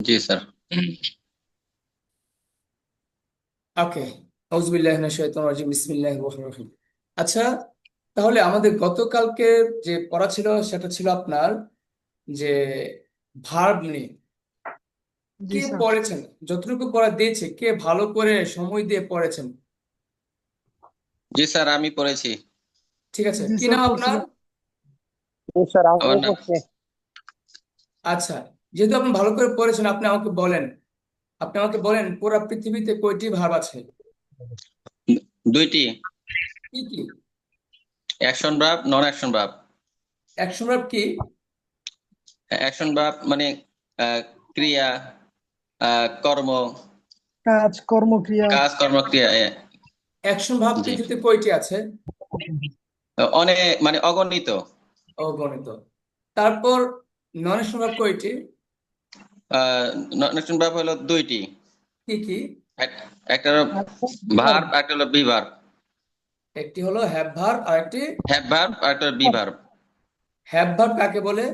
জি sir. ওকে। আউযুবিল্লাহি মিনাশ শাইতানির রাজিম, বিসমিল্লাহির রহমানির রহিম। আচ্ছা, তাহলে আমাদের গতকালকে যে পড়া ছিল সেটা ছিল আপনার যে ভার্ব নিয়ে। জি কে স্যার। পড়েছেন? যতটুকু পড়া দিয়েছে কে ভালো করে সময় দিয়ে পড়েছেন? জি স্যার, আমি পড়েছি। ঠিক আছে, জি কি স্যার নাম আপনার? পড়ছিলাম। জি স্যার আমার আমিও নাম পড়ছি। আচ্ছা, যেহেতু আপনি ভালো করে পড়েছেন, আপনি আমাকে বলেন পুরো পৃথিবীতে কয়টি ভার্ব আছে? দুইটি। কি কি? Action verb, non action verb. Action verb কি? অ্যাকশন ভার্ব মানে ক্রিয়া, কর্ম, কাজ কর্মক্রিয়া। কাজ, কর্মক্রিয়া। অ্যাকশন ভার্ব জি। পৃথিবীতে কয়টি আছে? অনেক, মানে অগণিত। অগণিত। তারপর নন অ্যাকশন ভার্ব কয়টি? নন অ্যাকশন ভার্ব হলো দুইটি। কি কি? এক- একটা হলো ভার্ব, একটা হলো বি ভার্ব। একটি হলো হ্যাভ ভার্ব আর একটি হ্যাভ ভার্ব আর একটা বি ভার্ব। হ্যাভ ভার্ব কাকে বলে?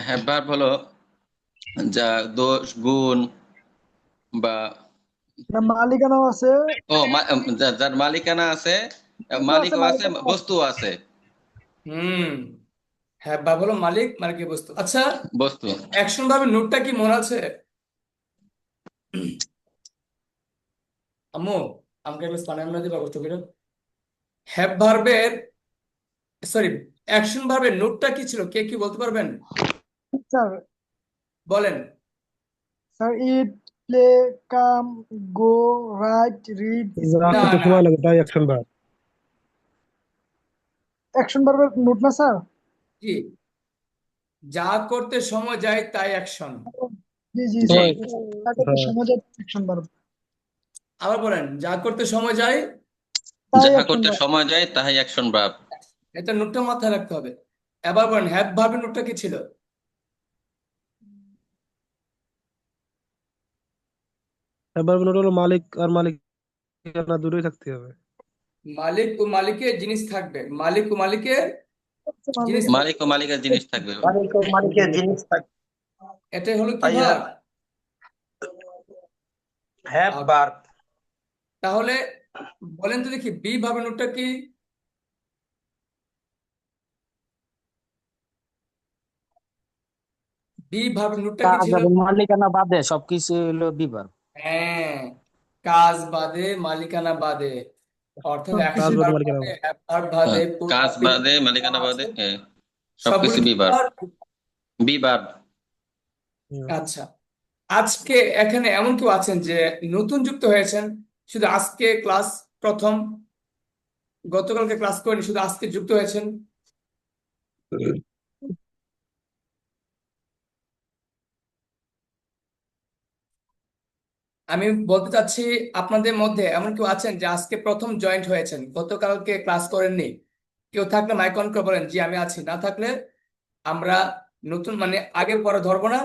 হ্যাভ ভার্ব হলো যা দোষ, গুণ বা মালিকানাও আছে। যার মালিকানা আছে, বস্তু আছে, মালিকও আছে, মালিকানাও আছে। বস্তুও আছে। হুম। হ্যাভ ভার্ব হলো মালিক, মালিকের বস্তু। আচ্ছা, বস্তু। অ্যাকশন ভার্বের নোটটা কি মনে আছে? আম্মু, আমাকে একটা স্পানের না দিবা কষ্ট করে। হ্যাভ ভার্বের, সরি, অ্যাকশন ভার্বের নোটটা কি ছিল, কে কি বলতে পারবেন? স্যার বলেন। Sir eat, play, come, go, write, read. যা না করতে না, সময় লাগে তাই অ্যাকশন ভার্ব। অ্যাকশন ভার্বের নোট না স্যার? কি? যা করতে সময় যায় তাই অ্যাকশন। জি জি জি। স্যার। হ্যাঁ, সমাজের অ্যাকশন ভার্ব আবার বলেন, যা করতে সময় যায়। তাই যাহা অ্যাকশন করতে ভার্ব। সময় যায় তাহাই অ্যাকশন ভার্ব। এটা নোটটা মাথায় রাখতে হবে। এবার বলেন, হ্যাভ ভার্বের নোটটা কি ছিল? এবার মনে হলো মালিক আর মালিকানা দুটোই থাকতে হবে। মালিক ও মালিকের জিনিস থাকবে, মালিক ও মালিকের জিনিস মালিক মালিক ও মালিকের জিনিস থাকবে। মালিকের জিনিস থাকে। এটাই হলো কি ভাইয়া, ভার্ব? Have verb. তাহলে বলেন তো দেখি, বি ভার্বের নোটটা কি? বি ভার্বের নোটটা কি কাজ ছিল? এবং মালিকানা বাদে সবকিছু হলো বিভাগ। হ্যাঁ, কাজ বাদে মালিকানা বাদে, অর্থাৎ কাজ অ্যাকশন বাদে ভার্ব মালিকানা বাদে, বাদ। হ্যাভ ভার্ব বাদে, হ্যাঁ, পুরো কাজ বাদে, পৃথিবীতে যা মালিকানা বাদে, আছে সবগুলো সবকিছু কি বিভাগ। ভার্ব? বিভাগ। হুম। আচ্ছা, আজকে এখানে এমন কেউ আছেন যে নতুন যুক্ত হয়েছেন, শুধু আজকে ক্লাস প্রথম, গতকালকে ক্লাস করেনি, শুধু আজকে যুক্ত হয়েছেন? আমি বলতে চাচ্ছি, আপনাদের মধ্যে এমন কেউ আছেন যে আজকে প্রথম জয়েন্ট হয়েছেন, গতকালকে ক্লাস করেননি? কেউ থাকলে মাইক অন করে বলেন জি আমি আছি। না থাকলে আমরা নতুন মানে আগের পরে ধরবো না,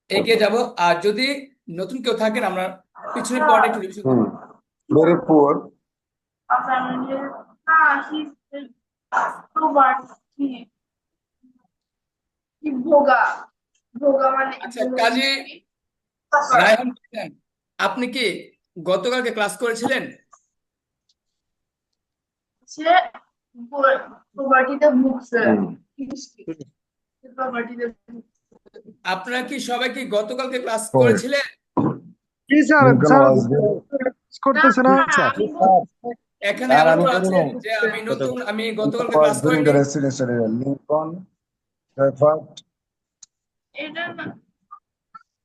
এগিয়ে যাব। আর যদি নতুন কেউ থাকেন, আমরা পিছনের পড়াটা একটু রিভিশন করবো। Very poor. ভোগা ভোগা মানে আচ্ছা, কাজী রায়হান বলছেন, আপনি কি গতকালকে ক্লাস করেছিলেন? সে প্রপার্টিতে ভুগছে। প্রপার্টিতে আপনারা কি সবাই কি গতকালকে ক্লাস Poor. করেছিলেন? জি sir. Lincoln sir was there. করতেছে না। না, আমি এখানে আর এমন আমি কেউ করি আছেন নাই। যে আমি কত? নতুন, আমি Lincoln গতকালকে was ক্লাস during করিনি? the residential area. Lincoln, Stratford. এটা না,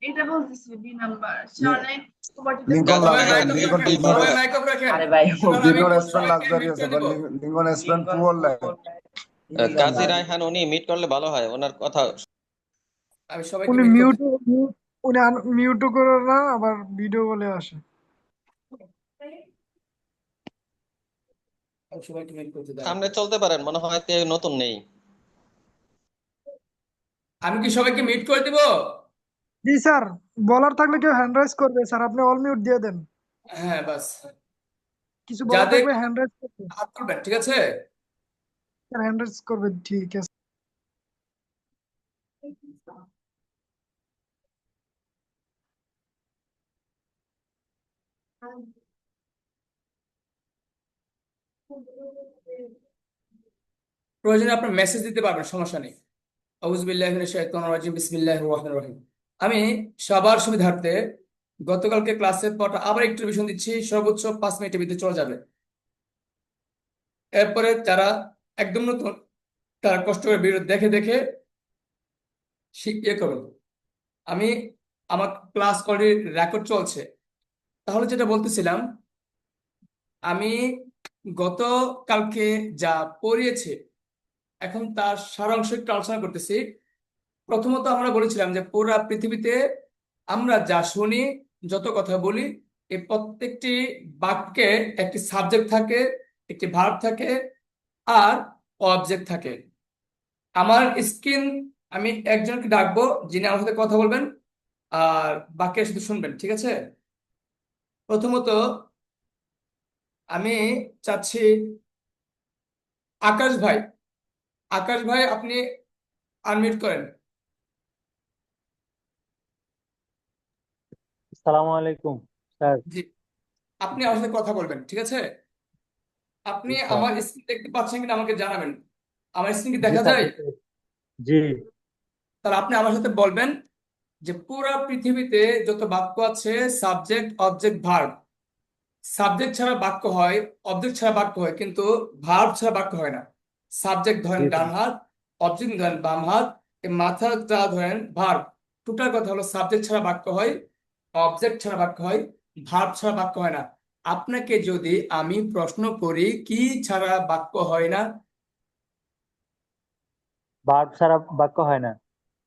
এটা বলতেছি বি নাম্বার সে Li- অনেক প্রপার্টিতে Lincoln গাজী সবাই last Raihan, mike died. Off Lincoln রাখেন, did not. সবাই মাইক অফ রাখেন। আরে ভাই এবার আমি Lincoln spent সবাইকে মিউট luxurious, করে but দিব। Lincoln spent poor life. Gazi Raihan উনি মিট করলে ভালো হয়, ওনার কথা। আমি সবাইকে উনি মিউট করতে, উনি মিউটও করে না, আবার ভিডিও বলে আসে। আমি সবাইকে মিউট করতে দাঁড়ান। সামনে চলতে পারেন, মনে হয় কেউ নতুন নেই। আমি কি সবাইকে মিউট করে দিব? জি স্যার। বলার থাকলে কেউ হ্যান্ড রাইজ করবে স্যার, আপনি অল মিউট দিয়ে দেন। হ্যাঁ, বাস। কিছু বলার যাদের থাকলে হ্যান্ড রাইজ করবে। হাত তুলবেন, ঠিক আছে? হ্যান্ড রাইজ করবে, ঠিক আছে। প্রয়োজনে আপনার মেসেজ দিতে পারবেন, সমস্যা নেই। আউযুবিল্লাহি মিনাশ শাইতানির রাজিম, বিসমিল্লাহির রহমানির রহিম। আমি সবার সুবিধার্থে গতকালকে ক্লাসের পড়া আবার একটু রিভিশন দিচ্ছি, সর্বোচ্চ 5 মিনিটের ভিতরে চলে যাবে। এরপরে যারা একদম নতুন, তারা কষ্ট করে ভিডিও দেখে দেখে করুন। আমি আমার ক্লাস অলরেডি রেকর্ড চলছে। তাহলে যেটা বলতেছিলাম, আমি গতকালকে যা পড়িয়েছি এখন তার সারাংশ একটু আলোচনা করতেছি। প্রথমত আমরা বলেছিলাম যে পুরা পৃথিবীতে আমরা যা শুনি, যত কথা বলি, এই প্রত্যেকটি বাক্যে একটি সাবজেক্ট থাকে, একটি ভার্ব থাকে, আর অবজেক্ট থাকে। আমার স্ক্রিন, আমি একজনকে ডাকবো যিনি আমার সাথে কথা বলবেন আর বাক্যের শুধু শুনবেন, ঠিক আছে? প্রথমত আমি চাচ্ছি আকাশ ভাই। আকাশ ভাই, আপনি আনমিউট করেন। আসসালামু আলাইকুম স্যার। জি, আপনি আমার সাথে কথা বলবেন, ঠিক আছে? আপনি জি স্যার। আমার স্ক্রিন দেখতে পাচ্ছেন কিনা আমাকে জানাবেন। আমার স্ক্রিন কি জি দেখা স্যার, যায়? জি। তাহলে আপনি আমার সাথে বলবেন যে পুরা পৃথিবীতে যত বাক্য আছে, সাবজেক্ট অবজেক্ট ভার্ব, সাবজেক্ট ছাড়া বাক্য হয়, অবজেক্ট ছাড়া বাক্য হয়, কিন্তু ভার্ব ছাড়া বাক্য হয় না। সাবজেক্ট ধরেন জি ডান স্যার। হাত, অবজেক্ট ধরেন বাম হাত, এই মাথাটা ধরেন ভার্ব। টোটাল কথা হলো সাবজেক্ট ছাড়া বাক্য হয়, অবজেক্ট ছাড়া বাক্য হয়, ভার্ব ছাড়া বাক্য হয় না। আপনাকে যদি আমি প্রশ্ন করি কি ছাড়া বাক্য হয় না? ভার্ব ছাড়া বাক্য হয় না।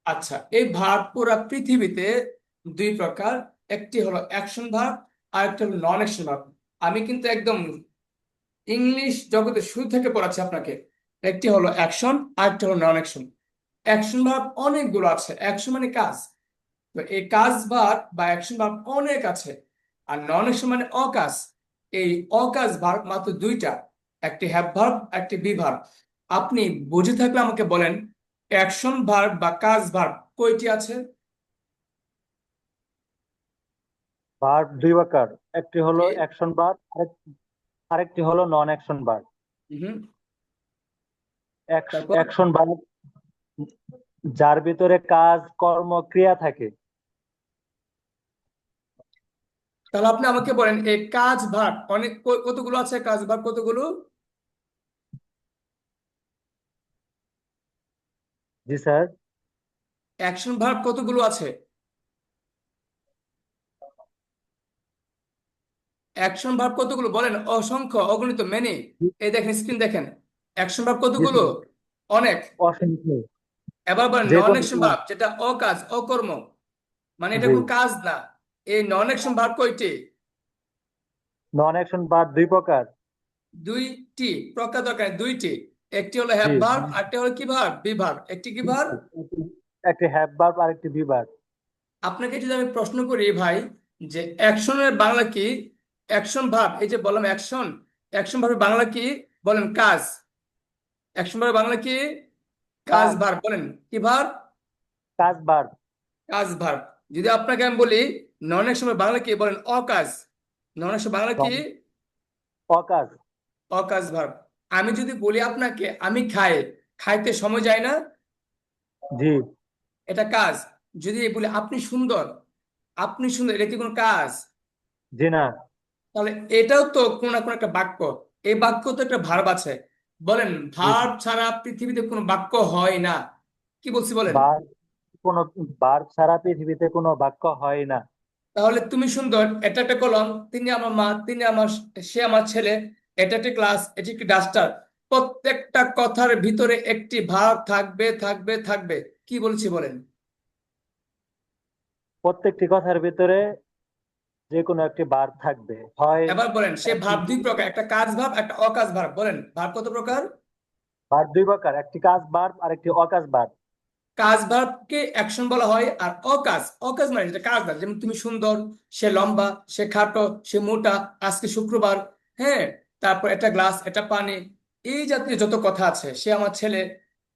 আচ্ছা, এই ভার্ব পুরা পৃথিবীতে দুই প্রকার। একটি হলো অ্যাকশন ভার্ব আর একটা হলো নন অ্যাকশন ভার্ব। আমি কিন্তু একদম ইংলিশ জগতে শুরু থেকে পড়াচ্ছি আপনাকে। একটি হলো অ্যাকশন আর একটা হলো নন অ্যাকশন। অ্যাকশন ভার্ব অনেকগুলো আছে। অ্যাকশন মানে কাজ, তো এই কাজ ভার্ব বা অ্যাকশন ভার্ব অনেক আছে। আর নন অ্যাকশন মানে অকাজ। এই অকাজ ভার্ব মাত্র দুইটা, একটি হ্যাভ ভার্ব, একটি বি ভার্ব। আপনি বুঝে থাকলে আমাকে বলেন, অ্যাকশন ভার্ব বা কাজ ভার্ব কয়টি আছে? ভার্ব দুই প্রকার, একটি হলো জি। অ্যাকশন ভার্ব, আরেকটি হলো নন অ্যাকশন ভার্ব। হুম। তারপর অ্যাকশন ভার্ব যার ভিতরে কাজ, কর্ম, ক্রিয়া থাকে। তাহলে আপনি আমাকে বলেন, এই কাজ ভার্ব অনেক কতগুলো আছে? কাজ ভার্ব কতগুলো? জি স্যার। অ্যাকশন ভার্ব কতগুলো আছে? অ্যাকশন ভার্ব কতগুলো বলেন? অসংখ্য, অগণিত, মেনি। এই দেখেন, স্ক্রিন দেখেন, অ্যাকশন ভার্ব জি কতগুলো? স্যার, অনেক। অসংখ্য। এবার বলেন যে নন কোনো অ্যাকশন ভার্ব, যেটা অকাজ, অকর্ম, মানে এটা জি, কোনো কাজ না। এই নন অ্যাকশন ভার্ব কয়টি? নন অ্যাকশন ভার্ব দুই প্রকার। দুইটি প্রকার, দরকার নেই, দুইটি। একটি হলো হ্যাভ জি, ভার্ব, আরেকটি হলো কি ভার্ব? Be verb. একটি কি ভার্ব? একটি হ্যাভ ভার্ব আর একটি বি ভার্ব। আপনাকে যদি আমি প্রশ্ন করি ভাই, যে অ্যাকশনের বাংলা কি? অ্যাকশন ভার্ব, এই যে বললাম অ্যাকশন, অ্যাকশন ভার্বের বাংলা কি? বলেন কাজ। অ্যাকশন ভার্বের বাংলা কি? কাজ কাজ, ভার্ব। বলেন কি ভার্ব? কাজ ভার্ব। কাজ ভার্ব। যদি আপনাকে আমি বলি নন অ্যাকশন ভার্ব বাংলা কি? বলেন অকাজ। নন অ্যাকশন বাংলা কি? অকাজ। অকাজ ভার্ব। আমি যদি বলি আপনাকে আমি খাই, খাইতে সময় যায় না, জি, এটা কাজ। যদি বলি আপনি সুন্দর, আপনি সুন্দর, এটা কি কোনো কাজ? জি না। তাহলে এটাও তো কোনো না কোনো একটা বাক্য। এই বাক্য তো একটা ভার্ব আছে। বলেন, জি, ভার্ব ছাড়া পৃথিবীতে কোনো বাক্য হয় না। কি বলছি বলেন? ভার্ব, কোনো ভার্ব ছাড়া পৃথিবীতে কোনো বাক্য হয় না। তাহলে তুমি সুন্দর, এটা একটা কলম, তিনি আমার মা, তিনি আমার, সে আমার ছেলে, এটা একটি ক্লাস, এটি একটি ডাস্টার। প্রত্যেকটা কথার ভিতরে একটি ভাব থাকবে, থাকবে, থাকবে। কি বলছি বলেন? প্রত্যেকটি কথার ভিতরে যে কোনো একটি ভার্ব থাকবে, হয় এবার বলেন, সে ভাব দুই প্রকার, একটা কাজ ভাব, একটা অকাজ ভাব। বলেন ভাব কত প্রকার? ভার্ব দুই প্রকার, একটি কাজ ভার্ব আর একটি অকাজ ভার্ব। কাজ ভার্বকে অ্যাকশন বলা হয়, আর অকাজ, অকাজ মানে যেটা কাজ না, যেমন তুমি সুন্দর, সে লম্বা, সে খাটো, সে মোটা, আজকে শুক্রবার, হ্যাঁ, তারপর একটা গ্লাস, এটা পানি, এই জাতীয় যত কথা আছে, সে আমার ছেলে,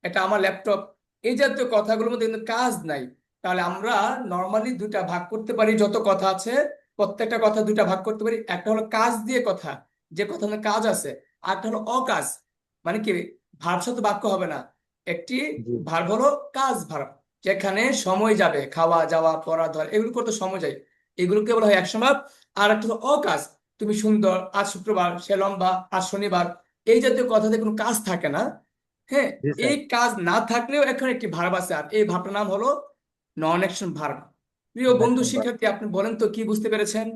এটা আমার ল্যাপটপ, এই জাতীয় কথাগুলোর মধ্যে কিন্তু কাজ নাই। তাহলে আমরা নর্মালি দুটা ভাগ করতে পারি, যত কথা আছে প্রত্যেকটা কথা দুটা ভাগ করতে পারি। একটা হলো কাজ দিয়ে কথা, যে কথা মধ্যে কাজ আছে, আর একটা হলো অকাজ, মানে কি ভার্ব সাথে বাক্য হবে না। একটি জি ভার্ব হলো কাজ ভার্ব, যেখানে সময় যাবে, খাওয়া যাওয়া পড়া ধরা এগুলো করতে সময় যায়, এগুলোকে বলা হয় অ্যাকশন ভার্ব। আর একটা হলো অকাজ, তুমি সুন্দর, আজ শুক্রবার, সে লম্বা, আজ শনিবার, এই জাতীয় কথাতে কোনো কাজ থাকে না। হ্যাঁ, জি স্যার। এই কাজ না থাকলেও এখন একটি ভার্ব আছে, আর এই ভার্বটার নাম হলো নন অ্যাকশন ভার্ব। প্রিয় বন্ধু Action verb। শিক্ষার্থী, আপনি বলেন তো কি বুঝতে পেরেছেন?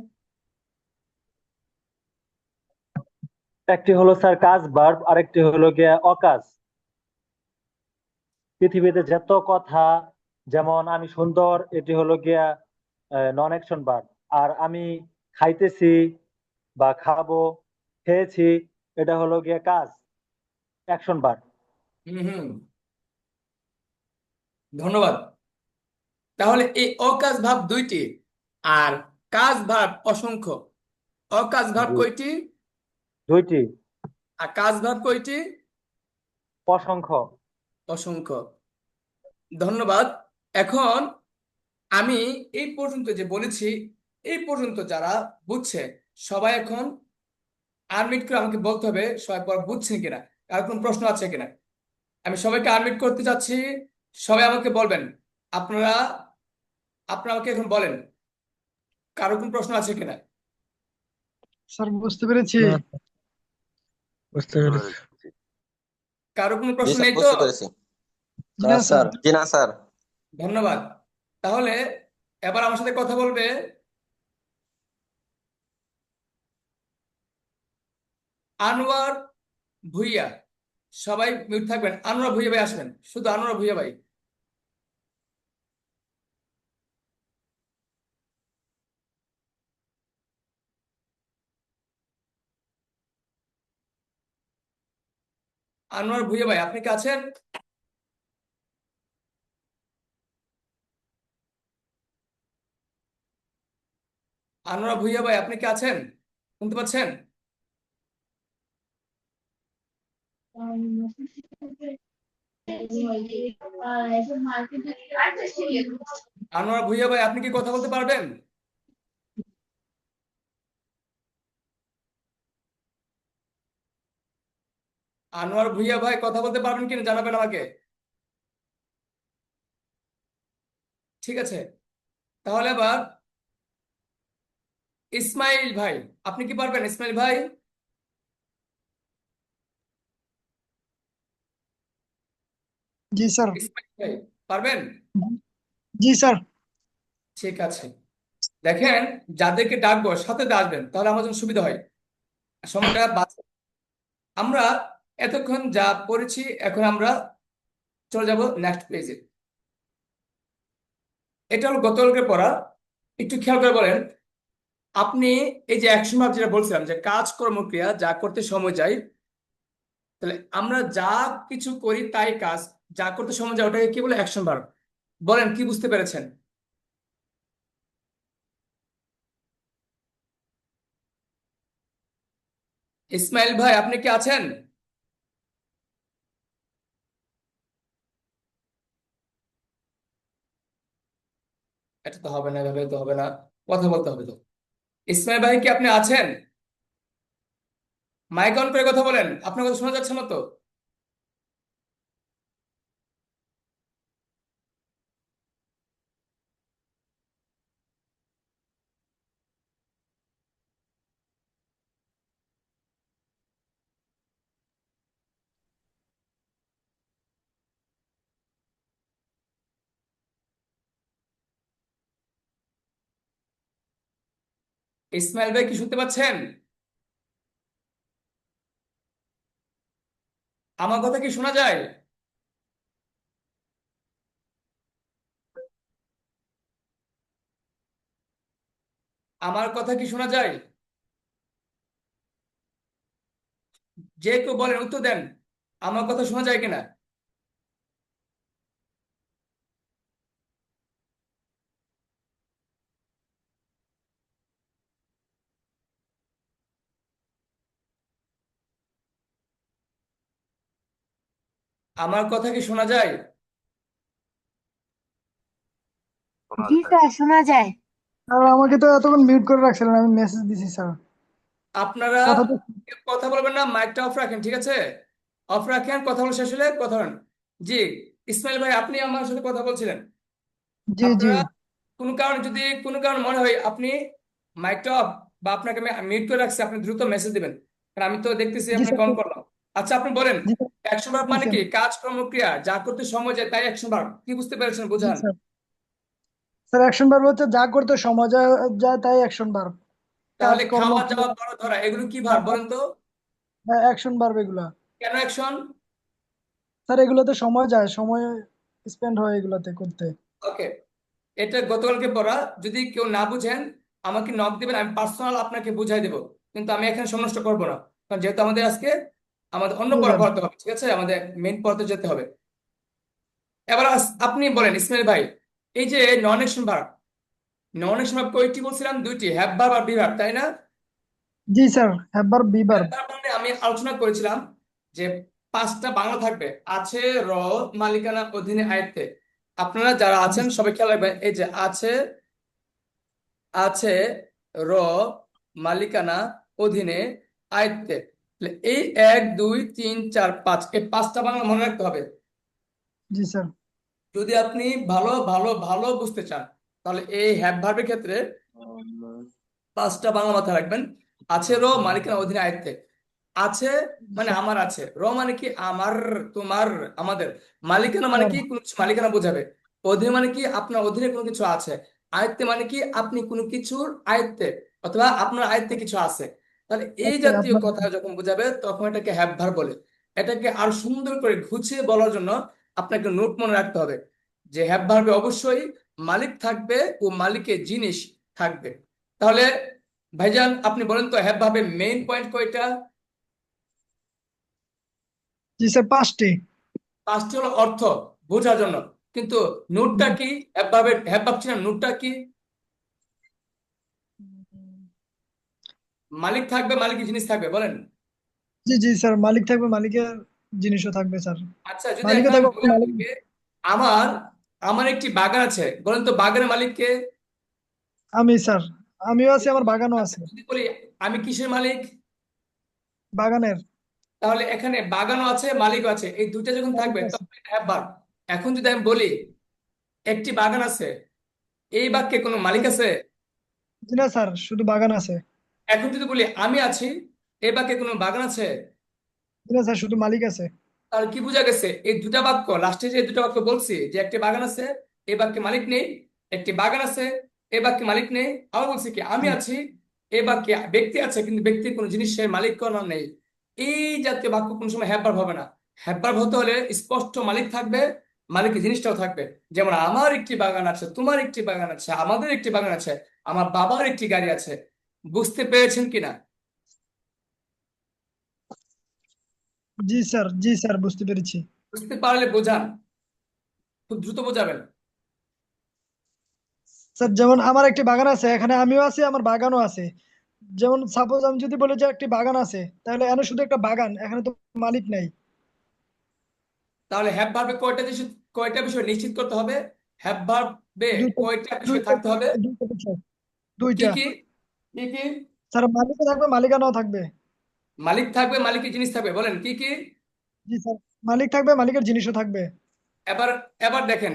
একটি হলো স্যার কাজ ভার্ব, আরেকটি হলো গিয়া অকাজ। পৃথিবীতে যত কথা, যেমন আমি সুন্দর, এটি হলো গিয়া নন অ্যাকশন ভার্ব। আর আমি খাইতেছি বা খাবো, খেয়েছি, এটা হলো গিয়া কাজ, অ্যাকশন ভার্ব। হুম হুম, ধন্যবাদ। তাহলে এই অকাজ ভাব দুইটি, আর কাজ ভাব অসংখ্য। অকাজ ভাব জি, কয়টি দুইটি। আর কাজ ভাব কয়টি? অসংখ্য। অসংখ্য। ধন্যবাদ। এখন আমি এই পর্যন্ত যে বলেছি, এই পর্যন্ত যারা বুঝছে, সবাই এখন আনমিট করে আমাকে বলতে হবে সবাই পর বুঝছেন কিনা, কার কোনো প্রশ্ন আছে কিনা। আমি সবাইকে আনমিট করতে যাচ্ছি, সবাই আমাকে বলবেন। আপনারা আপনারা আমাকে এখন বলেন কারো কোনো প্রশ্ন আছে কিনা। স্যার বুঝতে পেরেছি। না, বুঝতে পেরেছি। কারো কোনো জি প্রশ্ন স্যার, নেই তো? বুঝতে পেরেছি। জি না স্যার। জি না স্যার। ধন্যবাদ। তাহলে এবার আমার সাথে কথা বলবে আনোয়ার ভুইয়া। সবাই মিউট থাকবেন, আনোয়ার ভুইয়া ভাই আসবেন, শুধু আনোয়ার ভুইয়া ভাই। আনোয়ার ভুইয়া ভাই, আপনি কি আছেন? আনোয়ার ভুইয়া ভাই, আপনি কি আছেন? শুনতে পাচ্ছেন? আনোয়ার ভুইয়া ভাই, আপনি কি কথা বলতে পারবেন? আনোয়ার ভুইয়া ভাই, কথা বলতে পারবেন কিনা জানাবেন আমাকে। ঠিক আছে, তাহলে এবার ইসমাইল ভাই, আপনি কি পারবেন ইসমাইল ভাই? জি স্যার। ইসমাইল ভাই পারবেন? জি স্যার। ঠিক আছে, দেখেন যাদেরকে ডাকবো সাথে দিয়ে আসবেন, তাহলে আমার জন্য সুবিধা হয়, সময়টা বাঁচে। আমরা এতক্ষণ যা পড়েছি, এখন আমরা চলে যাব নেক্সট পেজে। এটা হলো গতকালকে পড়া। একটু খেয়াল করে বলেন, আপনি এই যে অ্যাকশন ভার্ব যেটা বলছিলাম, যে কাজ কর্মক্রিয়া যা করতে সময় যায়, তাহলে আমরা যা কিছু করি তাই কাজ, যা করতে সময় যায় ওটাকে কি বলে? Action verb. বলেন কি বুঝতে পেরেছেন? ইসমাইল ভাই, আপনি কি আছেন? এটা তো হবে না, এভাবে তো হবে না, কথা বলতে হবে তো। ইসমাইল ভাই, কি আপনি আছেন? মাইক অন করে কথা বলেন, আপনার কথা শোনা যাচ্ছে না তো। ইসমাইল ভাই, কি শুনতে পাচ্ছেন? আমার কথা কি শোনা যায়? আমার কথা কি শোনা যায়? যে কেউ বলেন, উত্তর দেন, আমার কথা শোনা যায় কিনা। আমার কথা কি শোনা যায়? জি স্যার শোনা যায়। আর আমাকে তো এতক্ষণ মিউট করে রাখছিলেন, আমি মেসেজ দিছি স্যার। আপনারা কথা তো কেউ কথা বলবেন না, মাইকটা অফ রাখেন, ঠিক আছে? অফ রাখেন, কথা বলে শেষ হলে কথা বলেন। জি, ইসমাইল ভাই, আপনি আমার সাথে কথা বলছিলেন। জি জি আপনারা কোনো কারণে মনে হয় আপনি মাইকটা অফ বা আপনাকে আমি মিউট করে রাখছি, আপনি দ্রুত মেসেজ দিবেন, কারণ আমি তো দেখতেছি জি আপনাকে স্যার অন করলাম। আচ্ছা, আপনি বলেন, জি স্যার অ্যাকশন ভার্ব মানে বলছেন। কি? কাজ, কর্মক্রিয়া, যা করতে সময় যায় তাই অ্যাকশন ভার্ব। কি বুঝতে পেরেছেন, জি বুঝান। স্যার। স্যার অ্যাকশন ভার্ব হচ্ছে যা করতে সময় যায় তাই অ্যাকশন ভার্ব। কাজ তাহলে কর্ম খাওয়া, যাওয়া, ক্রিয়া বড় ধরা, এগুলো কি ভার্ব বলেন তো? অ্যাকশন ভার্ব এগুলা। কেন অ্যাকশন? স্যার এগুলোতে সময় যায়, সময় স্পেন্ড হয় এগুলোতে করতে। ওকে, এটা গতকালকে পড়া। যদি কেউ না বুঝেন আমাকে নক দিবেন, আমি পার্সোনাল আপনাকে বুঝাই দেবো। কিন্তু আমি এখানে সময় নষ্ট করবো না, কারণ যেহেতু আমাদের অন্য জি পড়া স্যার। পড়াতে হবে, ঠিক আছে? আমাদের মেইন পড়াতে যেতে হবে। এবার আপনি বলেন ইসমাইল ভাই, এই যে non action verb, non action verb কয়টি বলছিলাম? দুইটি, হ্যাভ ভার্ব আর বি ভার্ব, তাই না? জি sir, have verb be have verb. Verb মানে আমি আলোচনা করেছিলাম যে পাঁচটা বাংলা থাকবে, আছে, র, মালিকানা, অধীনে, আয়ত্তে। আপনারা যারা জি আছেন সবাই খেয়াল রাখবেন, এই যে আছে, আছে, র, মালিকানা, অধীনে, আয়ত্তে। তাহলে এই 1 2 3 4 5, এই পাঁচটা বাংলা মনে রাখতে হবে। জি স্যার। যদি আপনি ভালো ভালো ভালো বুঝতে চান, তাহলে এই হ্যাভ ভার্বের ক্ষেত্রে পাঁচটা বাংলা মাথায় রাখবেন। আছে, র, মালিকানা, অধীনে, আয়ত্তে। আছে মানে আমার আছে, র মানে কি আমার, তোমার, আমাদের। মালিকানা মানে স্যার কি? কোনো কিছু মালিকানা বোঝাবে। অধীনে মানে কি? আপনার অধীনে কোনো কিছু আছে। আয়ত্তে মানে কি? আপনি কোনো কিছুর আয়ত্তে, অথবা আপনার আয়ত্তে কিছু আছে। তাহলে এই আচ্ছা, জাতীয় আপনার কথা যখন বোঝাবে তখন এটাকে হ্যাভ ভার্ব বলে। এটাকে আরো সুন্দর করে গুছিয়ে বলার জন্য আপনাকে নোট মনে রাখতে হবে যে হ্যাভ ভার্বে অবশ্যই মালিক থাকবে ও মালিকের জিনিস থাকবে। তাহলে ভাইজান, আপনি বলেন তো হ্যাভ ভার্বের মেইন পয়েন্ট কয়টা? জি স্যার, 5টি। পাঁচটি হলো অর্থ বোঝার জন্য। কিন্তু নোটটা কি? হ্যাভ ভার্ব ছিল, নোটটা কি? মালিক থাকবে, মালিকের জিনিস থাকবে, বলেন। জি জি স্যার, মালিক থাকবে, মালিকের জিনিসও থাকবে স্যার। আচ্ছা, যদি মালিকও এখন আমি থাকবে বলি মালিক। আপনাকে, আমার আমার একটি বাগান আছে, বলেন তো বাগানের মালিক কে? আমি স্যার, আমিও আছি, আমার বাগানও আচ্ছা, আছে। যদি বলি আমি কিসের মালিক? বাগানের তাহলে এখানে বাগানও আছে, মালিকও আছে, এই দুইটা যখন মালিক থাকবে আছে। তখন হ্যাভ ভার্ব। এখন যদি আমি বলি একটি বাগান আছে, এই বাক্যে কোনো মালিক আছে? জি না স্যার, শুধু বাগান আছে। এখন যদি বলি আমি আছি, এই বাক্যে কোনো বাগান আছে? জি না স্যার, শুধু মালিক আছে। তাহলে কি বোঝা গেছে? এই দুটা বাক্য, লাস্টে যে দুটা বাক্য বলছি, যে একটি বাগান আছে, এই বাক্যে মালিক নেই। একটি বাগান আছে, এই বাক্যে মালিক নেই। আবার বলছি কি আমি জি আছি, এই বাক্যে ব্যক্তি আছে, কিন্তু ব্যক্তির কোনো জিনিসের মালিক কোনো নেই। এই জাতীয় বাক্য কোনো সময় হ্যাভ ভার্ব হবে না। হ্যাভ ভার্ব হতে হলে স্পষ্ট মালিক থাকবে, মালিকের জিনিসটাও থাকবে। যেমন আমার একটি বাগান আছে, তোমার একটি বাগান আছে, আমাদের একটি বাগান আছে, আমার বাবার একটি গাড়ি আছে। বুঝতে পেরেছেন কিনা? জি স্যার, জি স্যার, বুঝতে পেরেছি। বুঝতে পারলে বোঝান, খুব দ্রুত বোঝাবেন। স্যার যেমন আমার একটি বাগান আছে, এখানে আমিও আছি, আমার বাগানও আছে। যেমন সাপোজ আমি যদি বলি যে একটি বাগান আছে, তাহলে এখানে শুধু একটা বাগান, এখানে তো মালিক নাই। তাহলে হ্যাভ ভার্বে কয়টা বিষয় নিশ্চিত করতে হবে? হ্যাভ ভার্বে দুইটা কয়টা বিষয় দুইটা থাকতে হবে? দুইটা বিষয়। কি দুইটা। কি? কি কি? স্যার মালিকও থাকবে, মালিকানাও থাকবে। মালিক থাকবে, মালিকের জিনিস থাকবে, বলেন কি কি? জি স্যার, মালিক থাকবে, মালিকের জিনিসও থাকবে। এবার এবার দেখেন,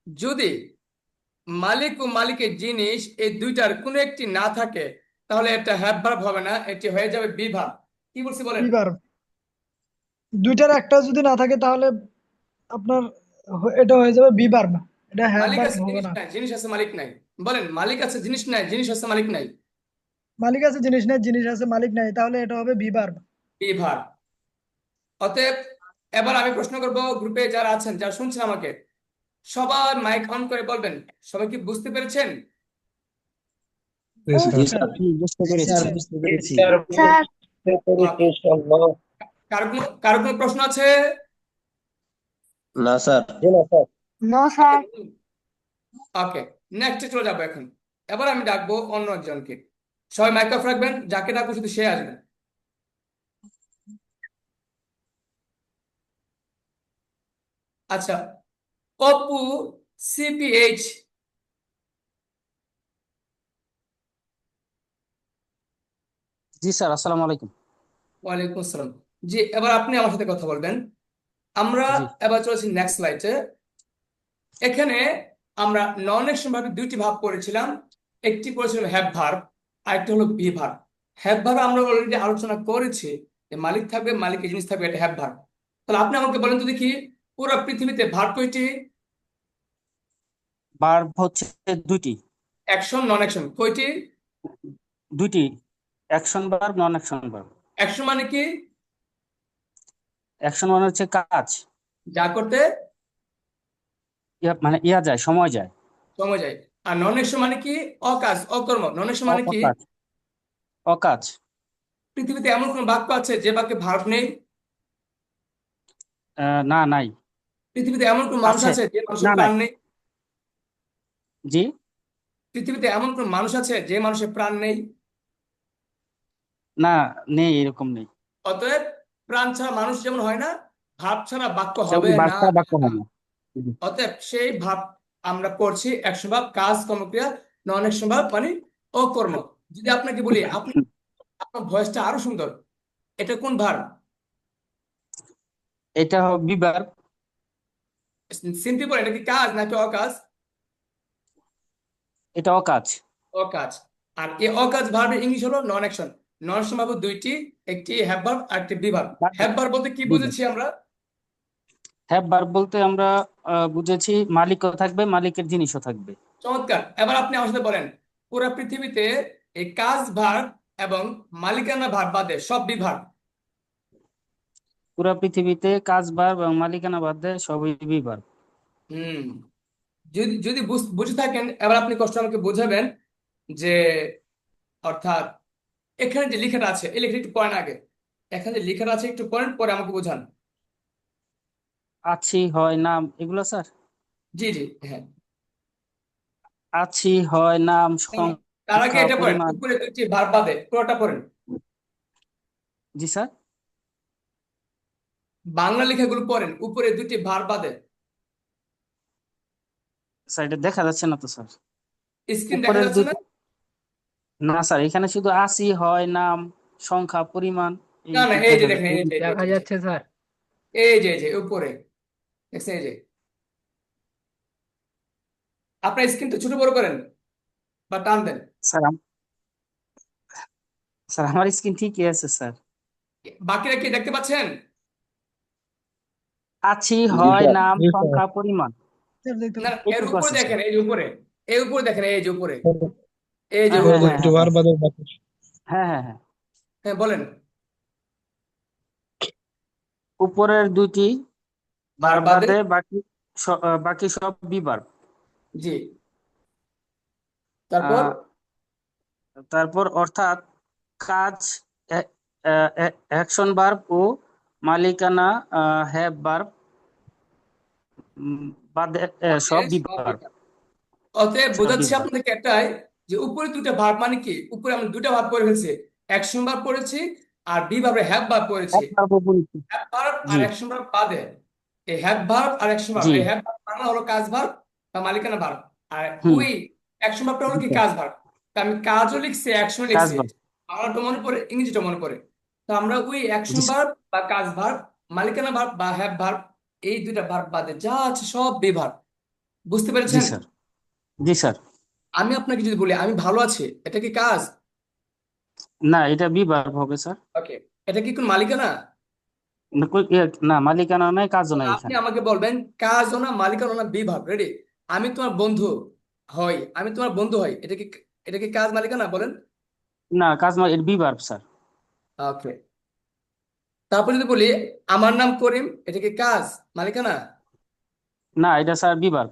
যদি মালিক ও মালিকের জিনিস এই দুইটার কোনো একটি না থাকে, তাহলে এটা হ্যাভ ভার্ব হবে না, এটি হয়ে যাবে বি ভার্ব। কি বলছি বলেন? বিভার দুইটার একটা যদি না থাকে তাহলে আপনার এটা হয়ে যাবে বিভার। এটা হ্যাভ মালিক ভার্ব আছে, হবে জিনিস না। নাই, জিনিস আছে, মালিক নাই। বলেন, মালিক আছে, জিনিস নাই, জিনিস আছে, মালিক নাই। মালিক আছে, জিনিস নেই, জিনিস আছে, মালিক নাই, তাহলে এটা হবে বিভার। Be verb. অতএব এবার আমি প্রশ্ন করব গ্রুপে যারা আছেন, যারা শুনছেন আমাকে, সবার মাইক অন করে বলবেন, সবাই কি বুঝতে পেরেছেন? জি স্যার। বুঝতে পেরেছি। Sir Okay. কারো কোনো প্রশ্ন আছে? না স্যার। No sir. ওকে, নেক্সটে চলে যাবো এখন। এবার আমি ডাকবো অন্য একজনকে। সবাই মাইক অফ রাখবেন, যাকে ডাকবো শুধু সে আসবেন। আচ্ছা, অপু, সিপিএইচ জি স্যার, আসসালামু আলাইকুম। ওয়ালাইকুম আসসালাম। জি, এবার আপনি আমার সাথে কথা বলবেন। আমরা জি এবার চলেছি নেক্সট স্লাইডে। এখানে আমরা নন অ্যাকশন ভার্বে দুইটি ভাগ করেছিলাম। একটি করেছিলাম হ্যাভ ভার্ব, আরেকটি হলো বি ভার্ব। হ্যাভ ভার্ব আমরা অলরেডি আলোচনা করেছি, যে মালিক থাকবে, মালিকের জিনিস থাকবে, এটা হ্যাভ ভার্ব। তাহলে আপনি আমাকে বলেন তো দেখি, পুরো পৃথিবীতে ভার্ব কয়টি? ভার্ব হচ্ছে দুইটি। অ্যাকশন, নন অ্যাকশন কয়টি? দুইটি, action verb, non action verb. Action মানে কি? অ্যাকশন মানে হচ্ছে কাজ, যা করতে মানে ইয়া যায়, সময় যায়। সময় যায়। আর নন অ্যাকশন মানে কি? অকাজ, অকর্ম। নন অ্যাকশন মানে কি? অকাজ, অকাজ। পৃথিবীতে এমন কোন বাক্য আছে যে বাক্যে ভার্ব নেই? না, নাই। পৃথিবীতে এমন কোন মানুষ আছে, আছে যে মানুষের না নাই। প্রাণ নেই? জি, পৃথিবীতে এমন কোন মানুষ আছে যে মানুষের প্রাণ নেই? না, নেই, এরকম নেই। অতএব প্রাণ ছাড়া মানুষ যেমন হয় না, ভাব ছাড়া বাক্য হবে সেমন না। বাচ্চা বাক্য হয় না। জি। অতএব সেই ভাব আমরা করছি অ্যাকশন ভাব, কাজ, কর্মক্রিয়া। নন অ্যাকশন ভাব মানে অকর্ম। যদি আপনাকে বলি, আপনি, আপনার ভয়েসটা আরো সুন্দর, এটা কোন ভার্ব? এটা বি ভার্ব। সিম্পলি বলেন, এটা কি কাজ নাকি অকাজ? এটা অকাজ। অকাজ। আর এই অকাজ ভার্বের ইংলিশ হলো নন অ্যাকশন। নন অ্যাকশন ভার্ব দুইটি, একটি হ্যাভ ভার্ব আর একটি বি ভার্ব। হ্যাভ ভার্ব বলতে কি বি ভার্ব। বুঝেছি আমরা? হ্যাভ ভার্ব বলতে আমরা বুঝেছি মালিকও থাকবে, মালিকের জিনিসও থাকবে। চমৎকার। এবার আপনি আমার সাথে বলেন, পুরো পৃথিবীতে এই কাজ ভার্ব এবং মালিকানা ভার্ব বাদে সব বি ভার্ব। পুরা পৃথিবীতে কাজ ভার্ব এবং মালিকানা বাদ দেয় সবই বি ভার্ব। হুম। যদি যদি বুঝে থাকেন, এবার আপনি কষ্ট আমাকে বোঝাবেন যে, অর্থাৎ এখানে যে লেখাটা আছে, এই লেখাটা একটু পড়েন আগে। এখানে যে লেখাটা আছে একটু পড়েন, পরে আমাকে বোঝান। আছি, হয়, নাম, এগুলো স্যার। জি জি, হ্যাঁ। আছি, হয়, নাম, তার আগে সংখ্যা, এটা পড়েন, পরিমাণ। উপরে দুইটি ভার্ব বাদে পুরোটা পড়েন। জি স্যার। বাংলা লেখাগুলো পড়েন, উপরে দুইটি ভার্ব বাদে। স্যার এটা দেখা যাচ্ছে না তো স্যার। স্ক্রিন দেখা উপরের যাচ্ছে না? দুইটা, না স্যার, এখানে শুধু আছি, হয়, নাম, সংখ্যা, পরিমাণ না না, এইটি এই যে দেখা দেখেন, যাচ্ছে। এই যে, দেখা যাচ্ছে স্যার। এই যে উপরে দেখছেন, এই যে। আপনার স্ক্রিনটা ছোট বড় করেন বা টান দেন। স্যার স্যার আমার স্ক্রিন ঠিকই আছে স্যার। বাকিরা কি দেখতে পাচ্ছেন? আছি, জি হয়, স্যার। নাম, জি স্যার। সংখ্যা, পরিমাণ স্যার দেখতে না, এর এইটুকু উপরে আছে স্যার। দেখেন, এই যে উপরে। এই উপরে দেখেন, এই যে উপরে, এই যে হ্যাঁ, হ্যাঁ, উপরে। হ্যাঁ, একটু হ্যাঁ, বার বাদে বাকি। হ্যাঁ, হ্যাঁ, হ্যাঁ। হ্যাঁ, বলেন। উপরের দুইটি ভার্ব ভার্ব বাদে। বাদে বাকি সব বি ভার্ব। জি। তারপর তারপর অর্থাৎ কাজ, অ্যাকশন ভার্ব ও মালিকানা, হ্যাভ ভার্ব বাদে বাদে সব বি সব ভার্ব। বিভাগ। অতএব সব বি বোঝাচ্ছি ভার্ব। আপনাদেরকে একটাই, যে উপরে দুটো ভার্ব মানে কি, উপরে আমরা দুটো ভার্ব পড়ে ফেলছি। অ্যাকশন ভার্ব পড়েছি আর বি ভার্বে হ্যাভ ভার্ব পড়েছি। হ্যাভ ভার্ব বলেছি। হ্যাভ ভার্ব আর জি, অ্যাকশন ভার্ব বাদে, এই হ্যাভ ভার্ব আর অ্যাকশন ভার্ব, জি, এই হ্যাভ ভার্ব বাংলা হলো কাজ ভার্ব বা মালিকানা ভার্ব। আর হুম, ওই অ্যাকশন ভার্বটা হলো জি কি, স্যার, কাজ ভার্ব। তা আমি কাজও লিখছি, অ্যাকশনও কাজ লিখছি। ভার্ব। বাংলাটা মনে পড়ে, ইংরেজিটা মনে পড়ে। তো আমরা ওই জি অ্যাকশন স্যার, ভার্ব বা কাজ ভার্ব, মালিকানা ভার্ব বা হ্যাভ ভার্ব, এই দুইটা ভার্ব বাদে যা আছে সব বি ভার্ব। বুঝতে জি পেরেছেন? স্যার, জি স্যার। আমি আপনাকে যদি বলি আমি ভালো আছি, এটা কি কাজ? না, এটা বি ভার্ব হবে স্যার। ওকে। এটা কি কোন মালিকানা? না, না, মালিকানা নাই, কাজও নাই আপনি এখানে। আমাকে বলবেন কাজও না, মালিকানা না, বিভাগ। রেডি? আমি তোমার বন্ধু হই, আমি তোমার বন্ধু হই, এটা কি কাজ, মালিকানা? বলেন। না, কাজ নয়, এটা বি ভার্ব স্যার। ওকে। তারপর যদি বলি আমার নাম করিম, এটা কি কাজ, মালিকানা? না, এটা স্যার বি ভার্ব।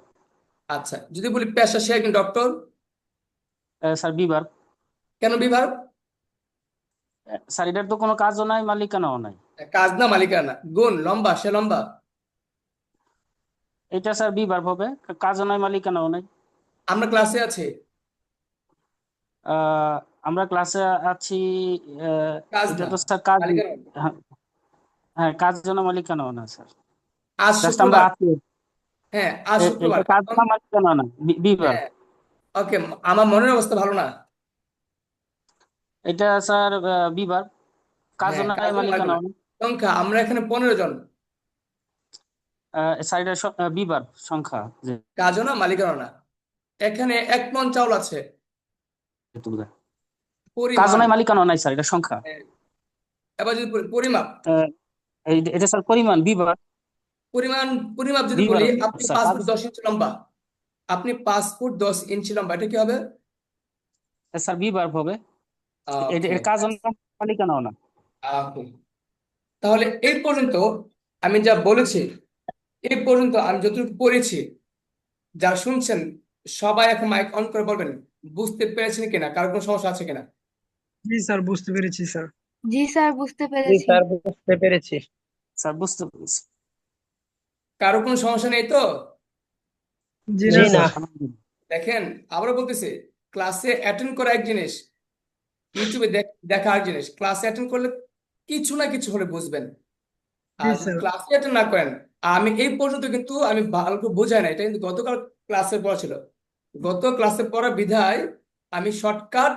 আচ্ছা, যদি বলি পেশা সে একজন ডক্টর, স্যার বি ভার্ব। কেন বিভাগ? স্যার এটার তো কোনো কাজও নাই, মালিকানাও নাই। কাজ না, মালিকানা। গুণ, লম্বা, সে লম্বা। এটা স্যার বি ভার্ব হবে, কাজও নাই, মালিকানাও নাই। আমরা ক্লাসে আছি, আহ, আমরা ক্লাসে আছি। আহ, কাজ এটা না, তো স্যার কাজ। মালিকানা। হ্যাঁ, হ্যাঁ, কাজও না, মালিকানাও না স্যার। আজ জাস্ট আমরা শুক্রবার। আছি। হ্যাঁ, আজ শুক্রবার এটা কাজ এখন। না, মালিকানাও না, বি ভার্ব। হ্যাঁ। ওকে, আমার মনের অবস্থা ভালো না। এটা স্যার বিভার কাজও হ্যাঁ, নাই কাজও মালিকানাও লাগবে নাই। সংখ্যা আমরা এখানে 15 জন, স্যার এটা বিভার সংখ্যা যে কাজও না মালিকানা না। এখানে 1 মণ চাউল আছে, তুলবে। কাজও পরিমাণ। নাই মালিকানাও নাই স্যার, এটা সংখ্যা। হ্যাঁ, এবার যদি পরিমাপ, আহ, এটা স্যার পরিমাণ বিভার। পরিমাণ পরিমাপ যদি বিভার বলি, আপনি স্যার 5 কাজ ফুট 10 ইঞ্চি লম্বা, আপনি 5 ফুট 10 ইঞ্চি লম্বা, এটা কি হবে? স্যার বিভার হবে। এটা ওকে, এটা কাজও না মালিকানাও না। তাহলে এই পর্যন্ত আমি যা বলেছি, এই পর্যন্ত আমি যতটুকু পড়েছি, যা শুনছেন, সবাই এখন মাইক অন করে বলবেন বুঝতে পেরেছেন কিনা, কারো কোনো সমস্যা আছে কিনা। জি স্যার, বুঝতে পেরেছি স্যার। জি স্যার, বুঝতে জি পেরেছি। স্যার, বুঝতে পেরেছি। স্যার বুঝতে পেরেছি। কারো কোনো সমস্যা নেই তো? জি জি না না। স্যার। দেখেন, আবারও বলতেছি, ক্লাসে অ্যাটেন্ড করা এক জিনিস, ইউটিউবে দেখা আর জিনিস। ক্লাসে অ্যাটেন্ড করলে কিছু না কিছু হলে বুঝবেন, জি আর যদি স্যার। ক্লাসে অ্যাটেন্ড না করেন, আমি এই পর্যন্ত কিন্তু আমি ভালো করে বোঝাই না, এটা কিন্তু গতকাল ক্লাসে পড়া ছিল, গত ক্লাসে পড়া বিধায় আমি শর্টকাট